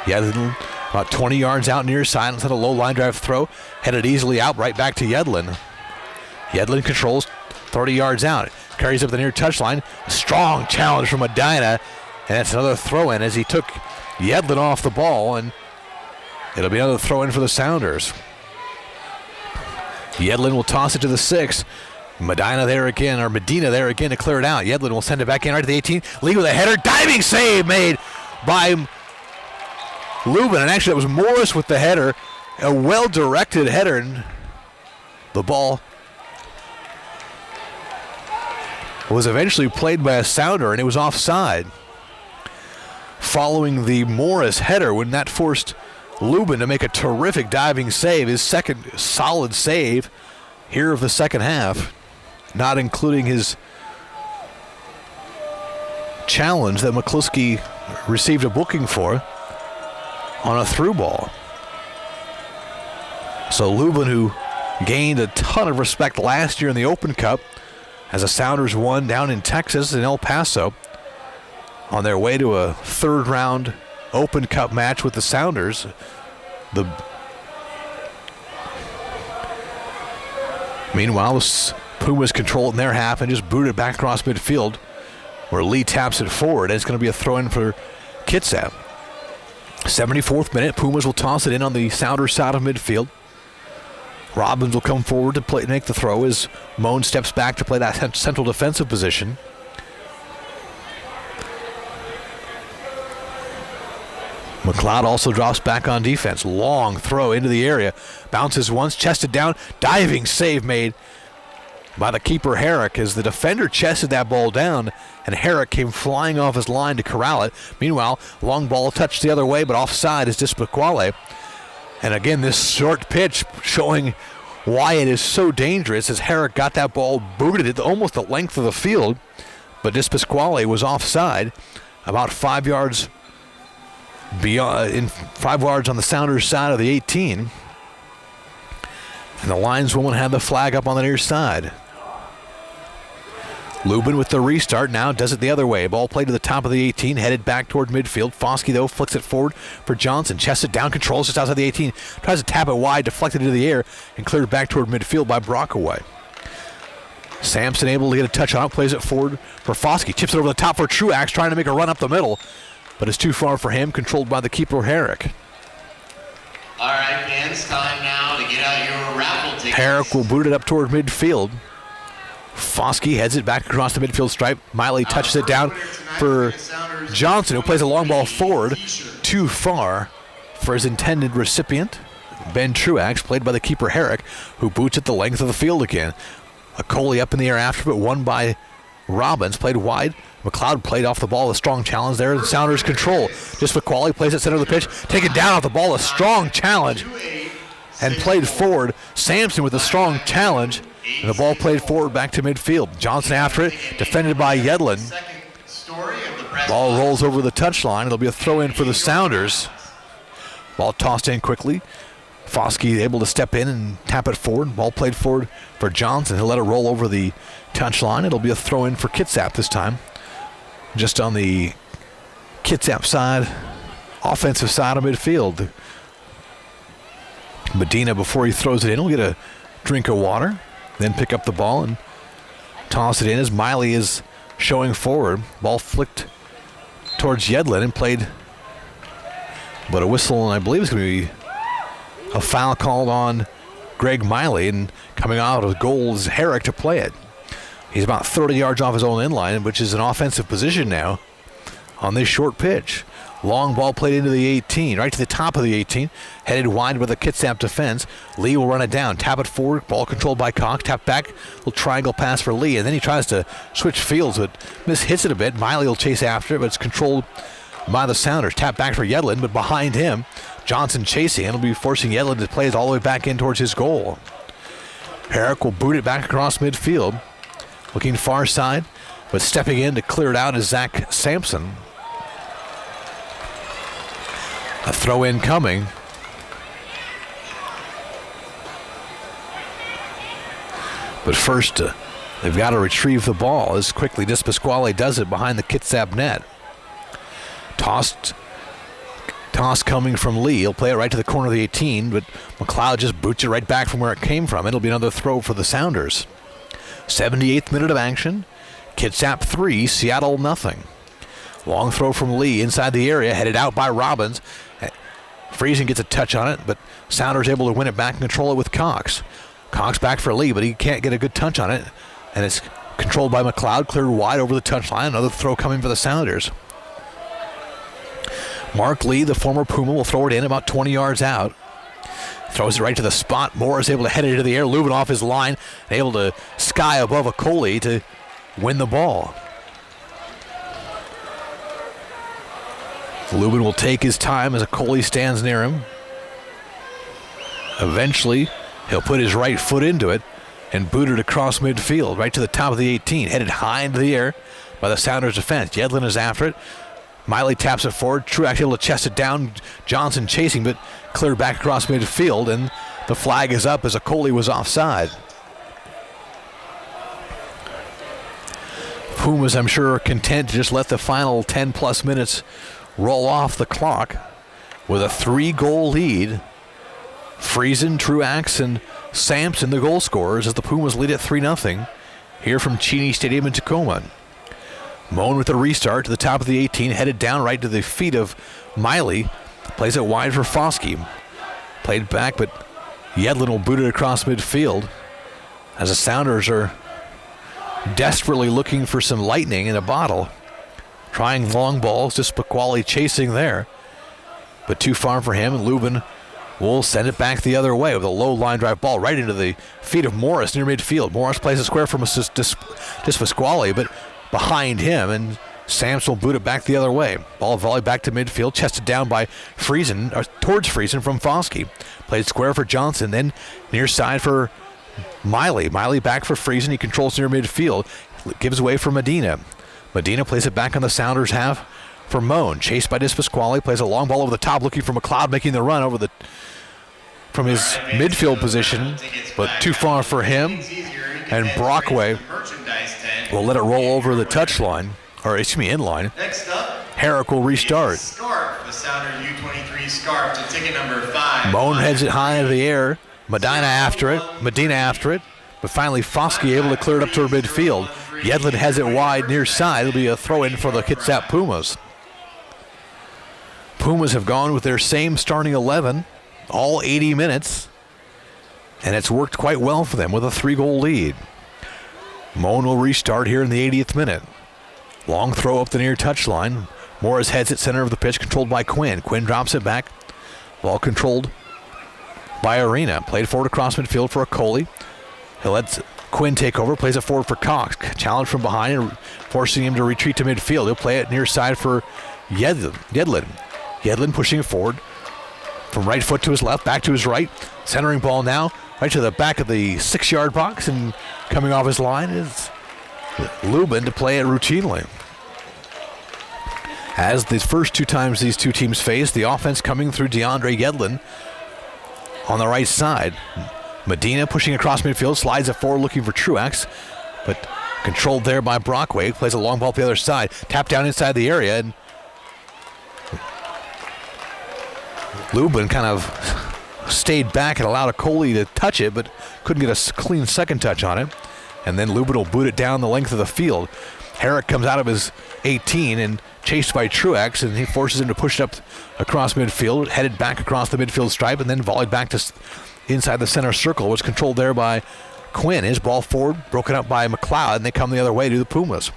Yedlin about 20 yards out near side, instead of a low line drive throw, headed easily out, right back to Yedlin. Yedlin controls 30 yards out, carries up the near touchline. A strong challenge from Medina, and that's another throw in as he took Yedlin off the ball, and it'll be another throw in for the Sounders. Yedlin will toss it to the 6. Medina there again to clear it out. Yedlin will send it back in right to the 18. Lee with a header, diving save made by Lubin, and actually it was Morris with the header. A well-directed header, and the ball was eventually played by a Sounder, and it was offside. Following the Morris header, when that forced Lubin to make a terrific diving save, his second solid save here of the second half, not including his challenge that McCluskey received a booking for on a through ball. So Lubin, who gained a ton of respect last year in the Open Cup as the Sounders won down in Texas in El Paso, on their way to a third round Open Cup match with the Sounders. Meanwhile, the Pumas control it in their half and just boot it back across midfield where Lee taps it forward, and it's going to be a throw-in for Kitsap. 74th minute, Pumas will toss it in on the Sounders side of midfield. Robbins will come forward to make the throw as Moan steps back to play that central defensive position. McLeod also drops back on defense. Long throw into the area. Bounces once, chested down. Diving save made by the keeper, Herrick, as the defender chested that ball down, and Herrick came flying off his line to corral it. Meanwhile, long ball touched the other way, but offside is Dispasquale. And again, this short pitch showing why it is so dangerous, as Herrick got that ball booted at almost the length of the field, but Dispasquale was offside, about 5 yards beyond, 5 yards on the Sounders side of the 18. And the lineswoman had the flag up on the near side. Lubin with the restart now does it the other way. Ball played to the top of the 18, headed back toward midfield. Foskey, though, flicks it forward for Johnson. Chests it down, controls just outside the 18. Tries to tap it wide, deflected into the air, and cleared back toward midfield by Brockaway. Sampson able to get a touch on it, plays it forward for Foskey. Chips it over the top for Truax, trying to make a run up the middle, but it's too far for him, controlled by the keeper, Herrick. All right, fans, time now to get out your raffle tickets. Herrick will boot it up toward midfield. Foskey heads it back across the midfield stripe. Miley touches it down for Johnson, who plays a long ball forward, too far for his intended recipient, Ben Truax, played by the keeper, Herrick, who boots it the length of the field again. A Coley up in the air after, but won by Robbins, played wide. McLeod played off the ball, a strong challenge there. Sounders control. Dispasquale plays it center of the pitch. Taken down off the ball, a strong challenge. And played forward. Sampson with a strong challenge. And the ball played forward back to midfield. Johnson after it, defended by Yedlin. Ball rolls over the touchline. It'll be a throw-in for the Sounders. Ball tossed in quickly. Foskey able to step in and tap it forward. Ball played forward for Johnson. He'll let it roll over the touchline. It'll be a throw-in for Kitsap this time. Just on the Kitsap side, offensive side of midfield. Medina, before he throws it in, will get a drink of water, then pick up the ball and toss it in as Miley is showing forward. Ball flicked towards Yedlin and played, but a whistle, and I believe it's going to be a foul called on Greg Miley, and coming out of goal is Herrick to play it. He's about 30 yards off his own end line, which is an offensive position now on this short pitch. Long ball played into the 18, right to the top of the 18, headed wide by the Kitsap defense. Lee will run it down, tap it forward, ball controlled by Cox, tap back, little triangle pass for Lee, and then he tries to switch fields, but hits it a bit. Miley will chase after it, but it's controlled by the Sounders. Tap back for Yedlin, but behind him, Johnson chasing, and will be forcing Yedlin to play it all the way back in towards his goal. Herrick will boot it back across midfield, looking far side, but stepping in to clear it out is Zach Sampson. A throw in coming. But first, they've got to retrieve the ball as quickly Dispasquale does it behind the Kitsap net. Toss coming from Lee. He'll play it right to the corner of the 18, but McLeod just boots it right back from where it came from. It'll be another throw for the Sounders. 78th minute of action. Kitsap 3, Seattle nothing. Long throw from Lee inside the area, headed out by Robbins. Friesen gets a touch on it, but Sounders able to win it back and control it with Cox. Cox back for Lee, but he can't get a good touch on it, and it's controlled by McLeod, cleared wide over the touchline. Another throw coming for the Sounders. Mark Lee, the former Puma, will throw it in about 20 yards out. Throws it right to the spot. Moore is able to head it into the air. Lubin off his line, and able to sky above a Coley to win the ball. Lubin will take his time as a Coley stands near him. Eventually, he'll put his right foot into it and boot it across midfield, right to the top of the 18, headed high into the air by the Sounders defense. Yedlin is after it. Miley taps it forward. Truax able to chest it down. Johnson chasing, but cleared back across midfield, and the flag is up as a Coley was offside. Pumas, I'm sure, are content to just let the final 10-plus minutes roll off the clock with a 3-goal lead. Friesen, Truax, and Sampson, the goal scorers, as the Pumas lead at 3-0 here from Cheney Stadium in Tacoma. Moan with the restart to the top of the 18, headed down right to the feet of Miley. Plays it wide for Foskey. Played back, but Yedlin will boot it across midfield as the Sounders are desperately looking for some lightning in a bottle. Trying long balls, just Pasquale chasing there. But too far for him, and Lubin will send it back the other way with a low line drive ball right into the feet of Morris near midfield. Morris plays a square from Pasquale, but behind him, and Samson will boot it back the other way. Ball volley back to midfield, chested down by Friesen, or towards Friesen from Foskey. Played square for Johnson, then near side for Miley. Miley back for Friesen. He controls near midfield, gives away for Medina. Medina plays it back on the Sounders half for Moan. Chased by Pasquale, plays a long ball over the top, looking for McLeod, making the run over from his midfield position, but too far for him. And Brockway will let it roll over the touchline, or excuse me, inline. Next up, Herrick will restart. Scarf, the Sounder U23 scarf to ticket number 5. Moan heads it high into the air. Medina after it, but finally Foskey able to clear it up toward midfield. Yedlin has it wide near side. It'll be a throw-in for the Kitsap Pumas. Pumas have gone with their same starting 11 all 80 minutes, and it's worked quite well for them with a 3-goal lead. Moan will restart here in the 80th minute. Long throw up the near touchline. Morris heads it center of the pitch, controlled by Quinn. Quinn drops it back. Ball controlled by Arena. Played forward across midfield for Okoli. He lets Quinn take over, plays it forward for Cox. Challenge from behind and forcing him to retreat to midfield. He'll play it near side for Yedlin. Yedlin pushing it forward from right foot to his left, back to his right. Centering ball now right to the back of the 6-yard box, and coming off his line is Lubin to play it routinely. As the first 2 times these two teams faced, the offense coming through DeAndre Yedlin on the right side. Medina pushing across midfield, slides it forward looking for Truax, but controlled there by Brockway. Plays a long ball to the other side, tapped down inside the area, and Lubin kind of stayed back and allowed Okoli to touch it, but couldn't get a clean second touch on it. And then Lubin will boot it down the length of the field. Herrick comes out of his 18 and chased by Truax, and he forces him to push it up across midfield, headed back across the midfield stripe, and then volleyed back to inside the center circle. Was controlled there by Quinn. His ball forward, broken up by McLeod, and they come the other way to the Pumas.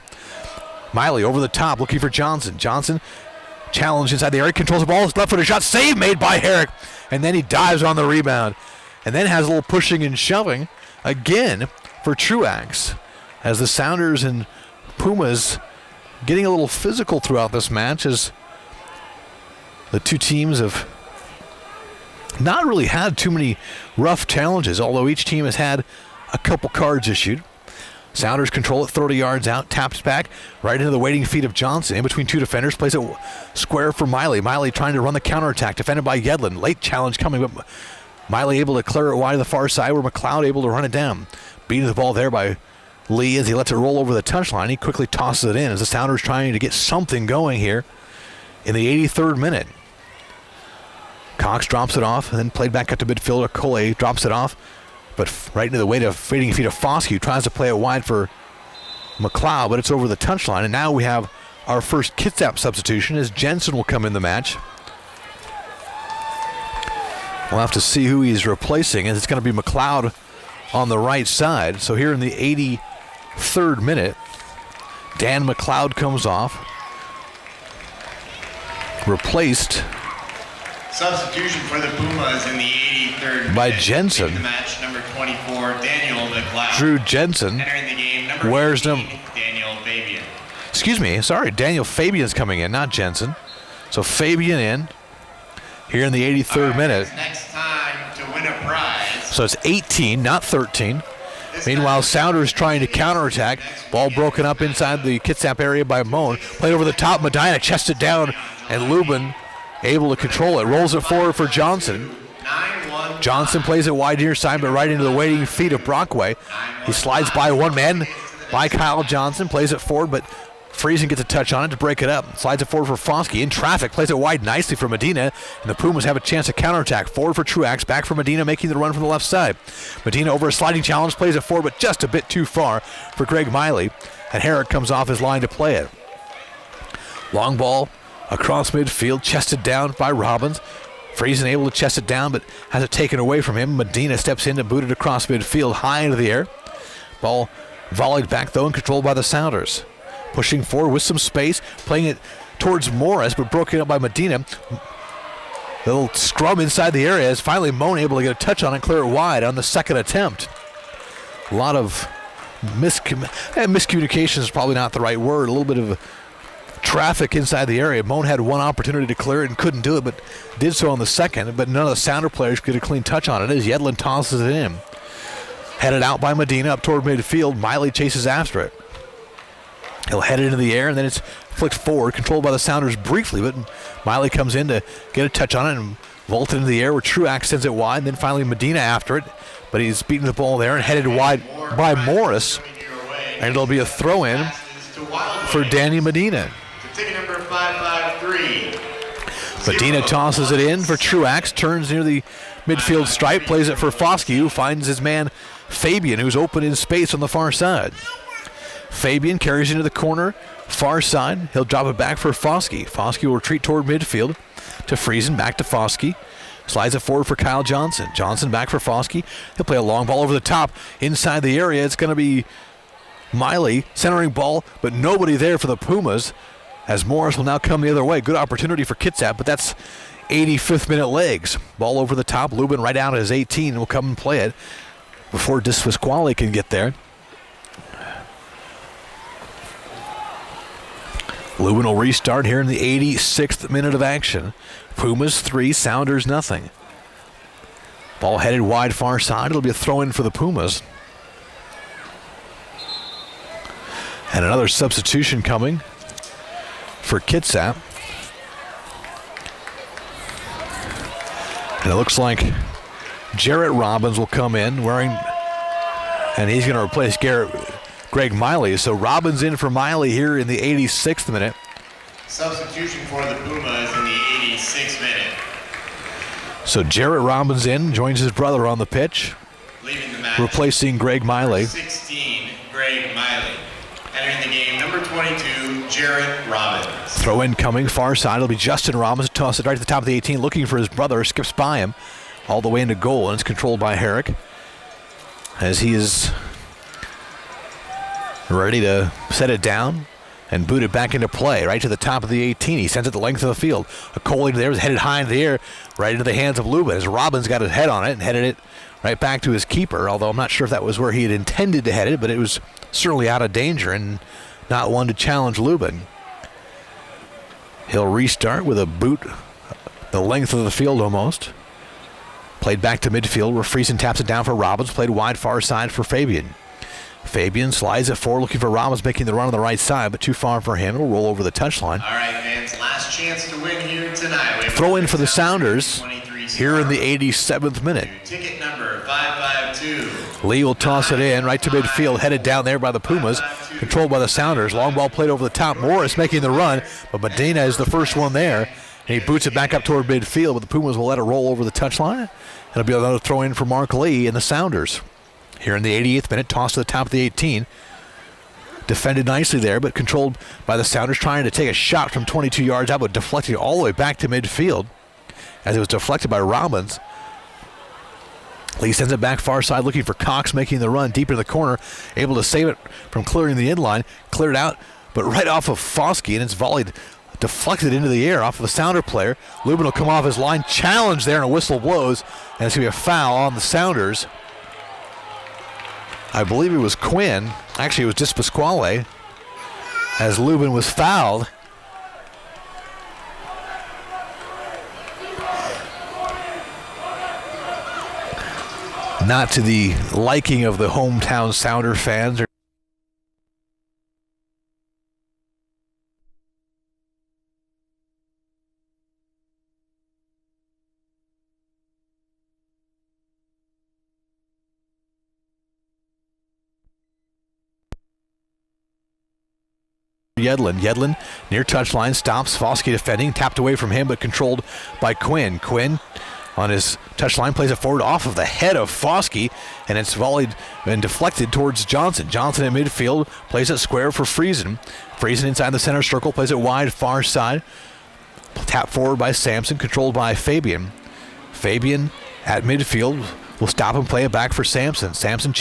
Miley over the top, looking for Johnson. Johnson challenged inside the area, controls the ball, left-footed shot, save made by Herrick, and then he dives on the rebound, and then has a little pushing and shoving again for Truax, as the Sounders and Pumas getting a little physical throughout this match, as the two teams have not really had too many rough challenges, although each team has had a couple cards issued. Sounders control it 30 yards out, taps back right into the waiting feet of Johnson. In between 2 defenders, plays it square for Miley. Miley trying to run the counterattack, defended by Yedlin. Late challenge coming, but Miley able to clear it wide to the far side, where McLeod able to run it down. Beating the ball there by Lee as he lets it roll over the touchline. He quickly tosses it in as the Sounders trying to get something going here in the 83rd minute. Cox drops it off and then played back up to midfielder. Okoli drops it off, but right into the waiting feet of Foskey, who tries to play it wide for McLeod, but it's over the touchline. And now we have our first Kitsap substitution, as Jensen will come in the match. We'll have to see who he's replacing, as it's going to be McLeod on the right side. So here in the 83rd minute, Dan McLeod comes off, replaced Substitution for the Pumas in the 83rd by minute. Jensen. The match, number 24, Daniel McLeod. Drew Jensen. Entering the game, number Where's 15, Daniel Fabian. Excuse me, sorry, Daniel Fabian's coming in, not Jensen. So Fabian in here in the 83rd minute. Next time to win a prize. So it's 18, not 13. Meanwhile, Sounders trying to counterattack. Ball broken up inside the Kitsap area by Moan. Played over the top, Medina chested down, and Lubin able to control it. Rolls it forward for Johnson. Johnson plays it wide near side, but right into the waiting feet of Brockway. He slides by one man, by Kyle Johnson, plays it forward, but Friesen gets a touch on it to break it up. Slides it forward for Foskey. In traffic, plays it wide nicely for Medina, and the Pumas have a chance to counterattack. Forward for Truax, back for Medina, making the run from the left side. Medina over a sliding challenge, plays it forward, but just a bit too far for Greg Miley, and Herrick comes off his line to play it. Long ball across midfield, chested down by Robbins. Friesen able to chest it down, but has it taken away from him. Medina steps in to boot it across midfield, high into the air. Ball volleyed back, though, and controlled by the Sounders. Pushing forward with some space, playing it towards Morris, but broken up by Medina. A little scrum inside the area as finally Moan able to get a touch on it, clear it wide on the second attempt. A lot of miscommunication is probably not the right word. A little bit of traffic inside the area. Moan had one opportunity to clear it and couldn't do it, but did so on the second. But none of the Sounder players could get a clean touch on it as Yedlin tosses it in. Headed out by Medina up toward midfield. Miley chases after it. He'll head it into the air, and then it's flicked forward, controlled by the Sounders briefly, but Miley comes in to get a touch on it and vault into the air where Truax sends it wide, and then finally Medina after it, but he's beating the ball there and headed wide by Morris, and it'll be a throw-in for Danny Medina. Ticket number 553. Medina tosses it in for Truax, turns near the midfield stripe, plays it for Foskey, who finds his man Fabian, who's open in space on the far side. Fabian carries into the corner, far side. He'll drop it back for Foskey. Foskey will retreat toward midfield to Friesen, back to Foskey. Slides it forward for Kyle Johnson. Johnson back for Foskey. He'll play a long ball over the top inside the area. It's going to be Miley centering ball, but nobody there for the Pumas as Morris will now come the other way. Good opportunity for Kitsap, but that's 85th minute legs. Ball over the top. Lubin right out at his 18 will come and play it before Disfisquale can get there. Lubin will restart here in the 86th minute of action. Pumas 3, Sounders nothing. Ball headed wide far side. It'll be a throw-in for the Pumas. And another substitution coming for Kitsap. And it looks like Jarrett Robbins will come in wearing, and he's going to replace Greg Miley. So Robbins in for Miley here in the 86th minute. Substitution for the Pumas in the 86th minute. So Jarrett Robbins in, joins his brother on the pitch, Leaving the match. replacing Greg Miley. 16, Greg Miley. Entering the game, number 22, Jarrett Robbins. Throw in coming, far side. It'll be Justin Robbins, toss it right to the top of the 18, looking for his brother, skips by him all the way into goal, and it's controlled by Herrick as he is ready to set it down and boot it back into play, right to the top of the 18. He sends it the length of the field. A Coley there is headed high into the air, right into the hands of Lubin as Robbins got his head on it and headed it right back to his keeper, although I'm not sure if that was where he had intended to head it, but it was certainly out of danger and not one to challenge Lubin. He'll restart with a boot the length of the field almost. Played back to midfield where Friesen taps it down for Robbins, played wide far side for Fabian. Fabian slides it forward, looking for Robbins, making the run on the right side, but too far for him. It'll roll over the touchline. All right, fans, last chance to win here tonight. Throw in for the Sounders here in the 87th minute. Ticket number 552. Lee will toss it in right to midfield, headed down there by the Pumas, controlled by the Sounders. Long ball played over the top. Morris making the run, but Medina is the first one there, and he boots it back up toward midfield, but the Pumas will let it roll over the touchline. It'll be another throw in for Mark Lee and the Sounders. Here in the 88th minute, toss to the top of the 18. Defended nicely there, but controlled by the Sounders, trying to take a shot from 22 yards out, but deflecting all the way back to midfield as it was deflected by Robbins. Lee sends it back far side, looking for Cox, making the run deep into the corner, able to save it from clearing the inline, cleared out, but right off of Foskey, and it's volleyed, deflected into the air off of the Sounder player. Lubin will come off his line, challenge there, and a whistle blows, and it's going to be a foul on the Sounders. I believe it was Quinn. Actually, it was just Pasquale, as Lubin was fouled. Not to the liking of the hometown Sounder fans. Yedlin near touchline, stops. Foskey defending, tapped away from him, but controlled by Quinn. Quinn on his touchline, plays it forward off of the head of Foskey, and it's volleyed and deflected towards Johnson. Johnson in midfield plays it square for Friesen. Friesen inside the center circle, plays it wide far side. Tap forward by Sampson, controlled by Fabian. Fabian at midfield will stop and play it back for Sampson. Sampson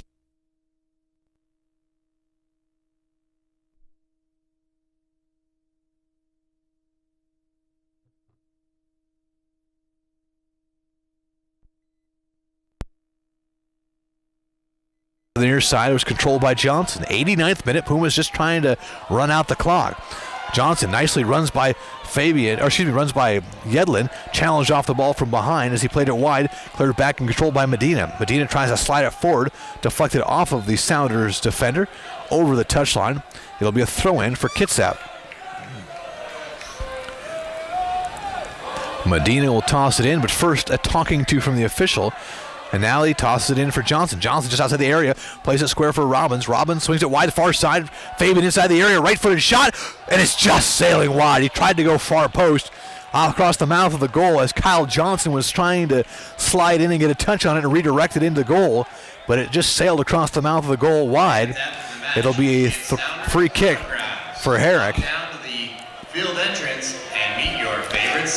the near side. It was controlled by Johnson. 89th minute, Pumas just trying to run out the clock. Johnson nicely runs by runs by Yedlin, challenged off the ball from behind as he played it wide, cleared back and controlled by Medina. Medina tries to slide it forward, deflected off of the Sounders defender, over the touchline. It'll be a throw-in for Kitsap. Medina will toss it in, but first a talking to from the official. And now he tosses it in for Johnson. Johnson just outside the area, plays it square for Robbins. Robbins swings it wide, far side. Fabian inside the area, right-footed shot, and it's just sailing wide. He tried to go far post across the mouth of the goal as Kyle Johnson was trying to slide in and get a touch on it and redirect it into goal, but it just sailed across the mouth of the goal wide. It'll be a free kick for Herrick.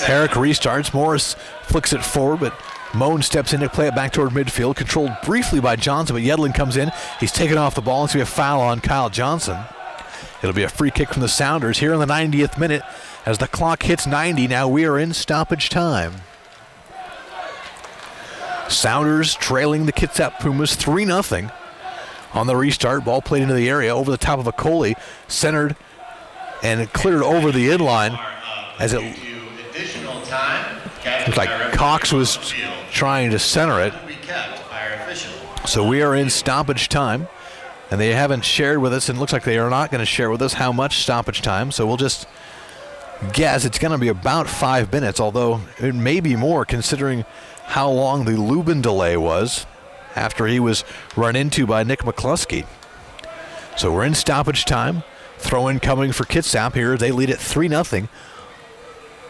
Herrick restarts. Morris flicks it forward, but Moan steps in to play it back toward midfield, controlled briefly by Johnson, but Yedlin comes in. He's taken off the ball. It's going to be a foul on Kyle Johnson. It'll be a free kick from the Sounders here in the 90th minute as the clock hits 90. Now we are in stoppage time. Sounders trailing the Kitsap Pumas 3-0 on the restart. Ball played into the area over the top of a Coley, centered and cleared over the inline as it looks like Cox was trying to center it. So we are in stoppage time, and they haven't shared with us, and it looks like they are not going to share with us how much stoppage time, so we'll just guess it's going to be about 5 minutes, although it may be more considering how long the Lubin delay was after he was run into by Nick McCluskey. So we're in stoppage time. Throw-in coming for Kitsap here. They lead it 3-0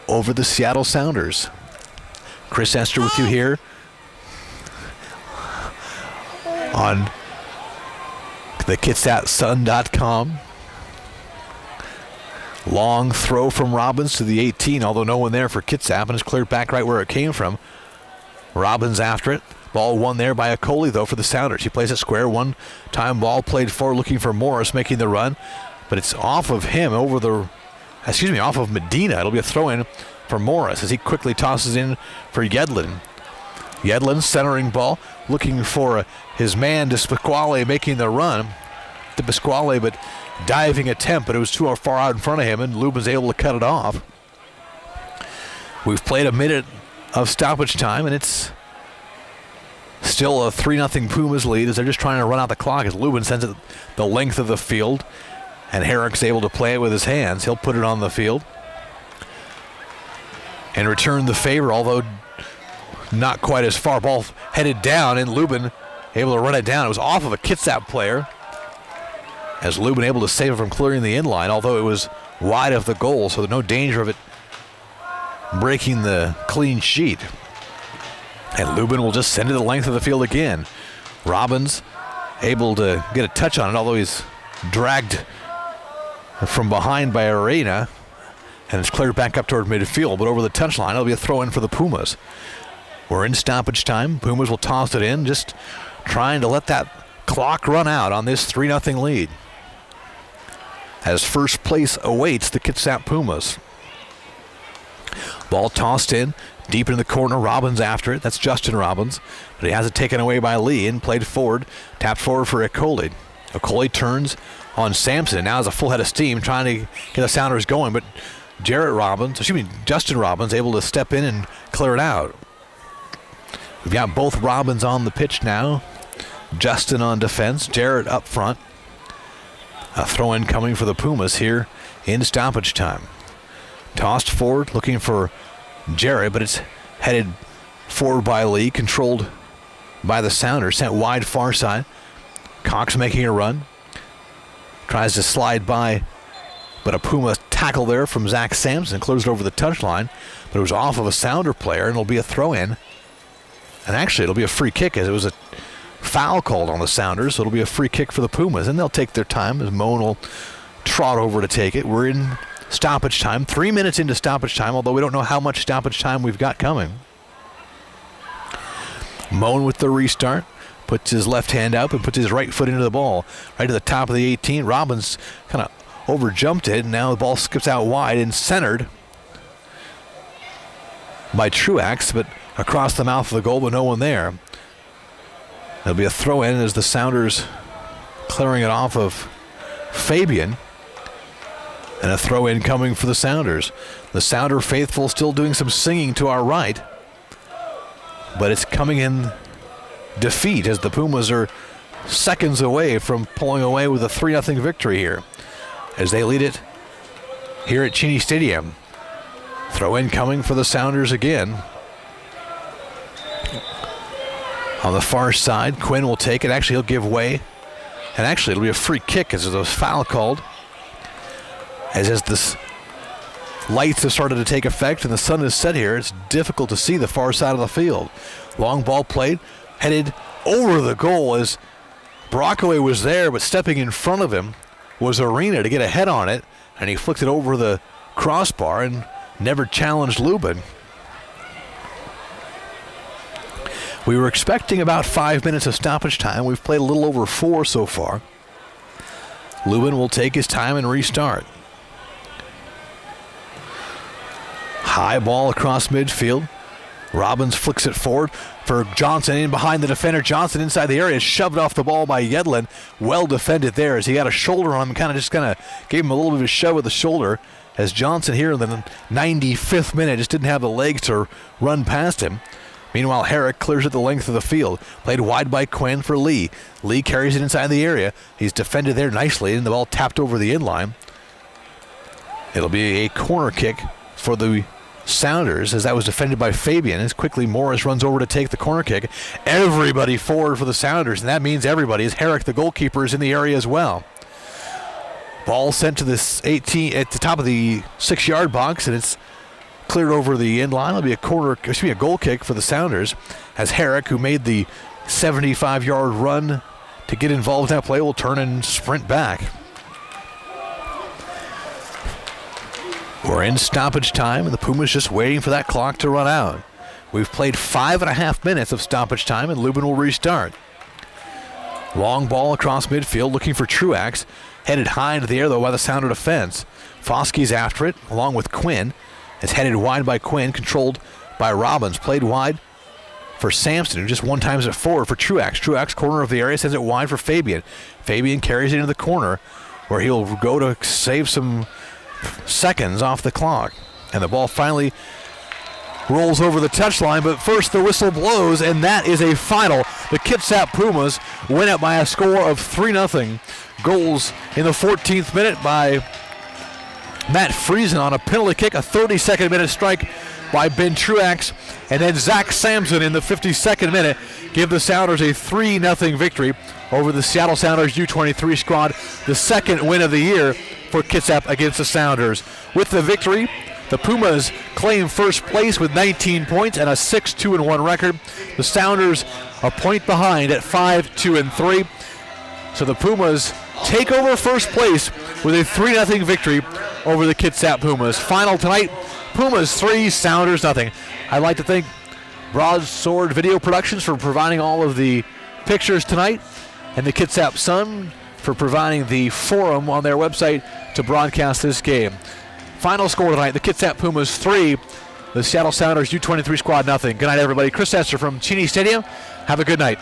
over the Seattle Sounders. Chris Esther with you here on the KitsapSun.com. Long throw from Robbins to the 18, although no one there for Kitsap, and it's cleared back right where it came from. Robbins after it. Ball won there by Acoli, though, for the Sounders. He plays it square. One-time ball played forward looking for Morris, making the run, but it's off of him off of Medina. It'll be a throw-in for Morris as he quickly tosses in for Yedlin. Yedlin centering ball, looking for his man to Pasquale, making the run to Pasquale, but diving attempt, but it was too far out in front of him, and Lubin's able to cut it off. We've played a minute of stoppage time, and it's still a 3-0 Pumas lead as they're just trying to run out the clock as Lubin sends it the length of the field, and Herrick's able to play it with his hands. He'll put it on the field and return the favor, although not quite as far. Ball headed down, and Lubin able to run it down. It was off of a Kitsap player as Lubin able to save it from clearing the inline, although it was wide of the goal, so there's no danger of it breaking the clean sheet. And Lubin will just send it the length of the field again. Robbins able to get a touch on it, although he's dragged from behind by Arena, and it's cleared back up toward midfield, but over the touchline, it'll be a throw-in for the Pumas. We're in stoppage time. Pumas will toss it in, just trying to let that clock run out on this 3-0 lead, as first place awaits the Kitsap Pumas. Ball tossed in, deep in the corner. Robbins after it. That's Justin Robbins, but he has it taken away by Lee and played forward, tapped forward for Acoli. Acoli turns on Sampson. Now has a full head of steam trying to get the Sounders going, but Justin Robbins able to step in and clear it out. We've got both Robbins on the pitch now. Justin on defense, Jarrett up front. A throw-in coming for the Pumas here in stoppage time. Tossed forward, looking for Jarrett, but it's headed forward by Lee, controlled by the Sounders, sent wide far side. Cox making a run. Tries to slide by, but a Puma tackle there from Zach Sampson closed over the touchline, but it was off of a Sounder player, and it'll be a throw-in And actually, it'll be a free kick as it was a foul called on the Sounders, so it'll be a free kick for the Pumas, and they'll take their time as Moan will trot over to take it. We're in stoppage time, 3 minutes into stoppage time, although we don't know how much stoppage time we've got coming. Moan with the restart, puts his left hand up and puts his right foot into the ball, right to the top of the 18. Robbins kind of over-jumped it, and now the ball skips out wide and centered by Truax, but across the mouth of the goal, but no one there. There'll be a throw-in as the Sounders clearing it off of Fabian. And a throw-in coming for the Sounders. The Sounder faithful still doing some singing to our right. But it's coming in defeat as the Pumas are seconds away from pulling away with a 3-0 victory here, as they lead it here at Cheney Stadium. Throw-in coming for the Sounders again. On the far side, Quinn will take it. Actually, he'll give way. And actually, it'll be a free kick as there's a foul called. As the lights have started to take effect and the sun is set here, it's difficult to see the far side of the field. Long ball played, headed over the goal as Brockaway was there, but stepping in front of him was Arena to get a head on it, and he flicked it over the crossbar and never challenged Lubin. We were expecting about 5 minutes of stoppage time. We've played a little over 4 so far. Lubin will take his time and restart. High ball across midfield. Robbins flicks it forward for Johnson in behind the defender. Johnson inside the area, shoved off the ball by Yedlin. Well defended there as he had a shoulder on him, kind of gave him a little bit of a shove with the shoulder, as Johnson here in the 95th minute just didn't have the legs to run past him. Meanwhile, Herrick clears it the length of the field. Played wide by Quinn for Lee. Lee carries it inside the area. He's defended there nicely, and the ball tapped over the inline. It'll be a corner kick for the Sounders, as that was defended by Fabian. As quickly Morris runs over to take the corner kick. Everybody forward for the Sounders, and that means everybody, as Herrick, the goalkeeper, is in the area as well. Ball sent to this 18 at the top of the 6-yard box, and it's cleared over the end line. It'll be a goal kick for the Sounders, as Herrick, who made the 75-yard run to get involved in that play, will turn and sprint back. We're in stoppage time, and the Pumas just waiting for that clock to run out. We've played 5.5 minutes of stoppage time, and Lubin will restart. Long ball across midfield, looking for Truax. Headed high into the air, though, by the Sounder defense. Foskey's after it, along with Quinn. It's headed wide by Quinn, controlled by Robbins. Played wide for Sampson, who just one times it forward for Truax. Truax, corner of the area, sends it wide for Fabian. Fabian carries it into the corner, where he'll go to save some seconds off the clock. And the ball finally rolls over the touchline, but first the whistle blows, and that is a final. The Kitsap Pumas win it by a score of 3-0. Goals in the 14th minute by Matt Friesen on a penalty kick, a 32nd minute strike by Ben Truax, and then Zach Sampson in the 52nd minute give the Sounders a 3-0 victory over the Seattle Sounders U23 squad, the second win of the year for Kitsap against the Sounders. With the victory, the Pumas claim first place with 19 points and a 6-2-1 record. The Sounders a point behind at 5-2-3. So the Pumas take over first place with a 3-0 victory over the Kitsap Pumas. Final tonight, Pumas 3, Sounders 0. I'd like to thank Broadsword Video Productions for providing all of the pictures tonight, and the Kitsap Sun for providing the forum on their website to broadcast this game. Final score tonight, the Kitsap Pumas 3, the Seattle Sounders U23 squad 0. Good night, everybody. Chris Esser from Cheney Stadium. Have a good night.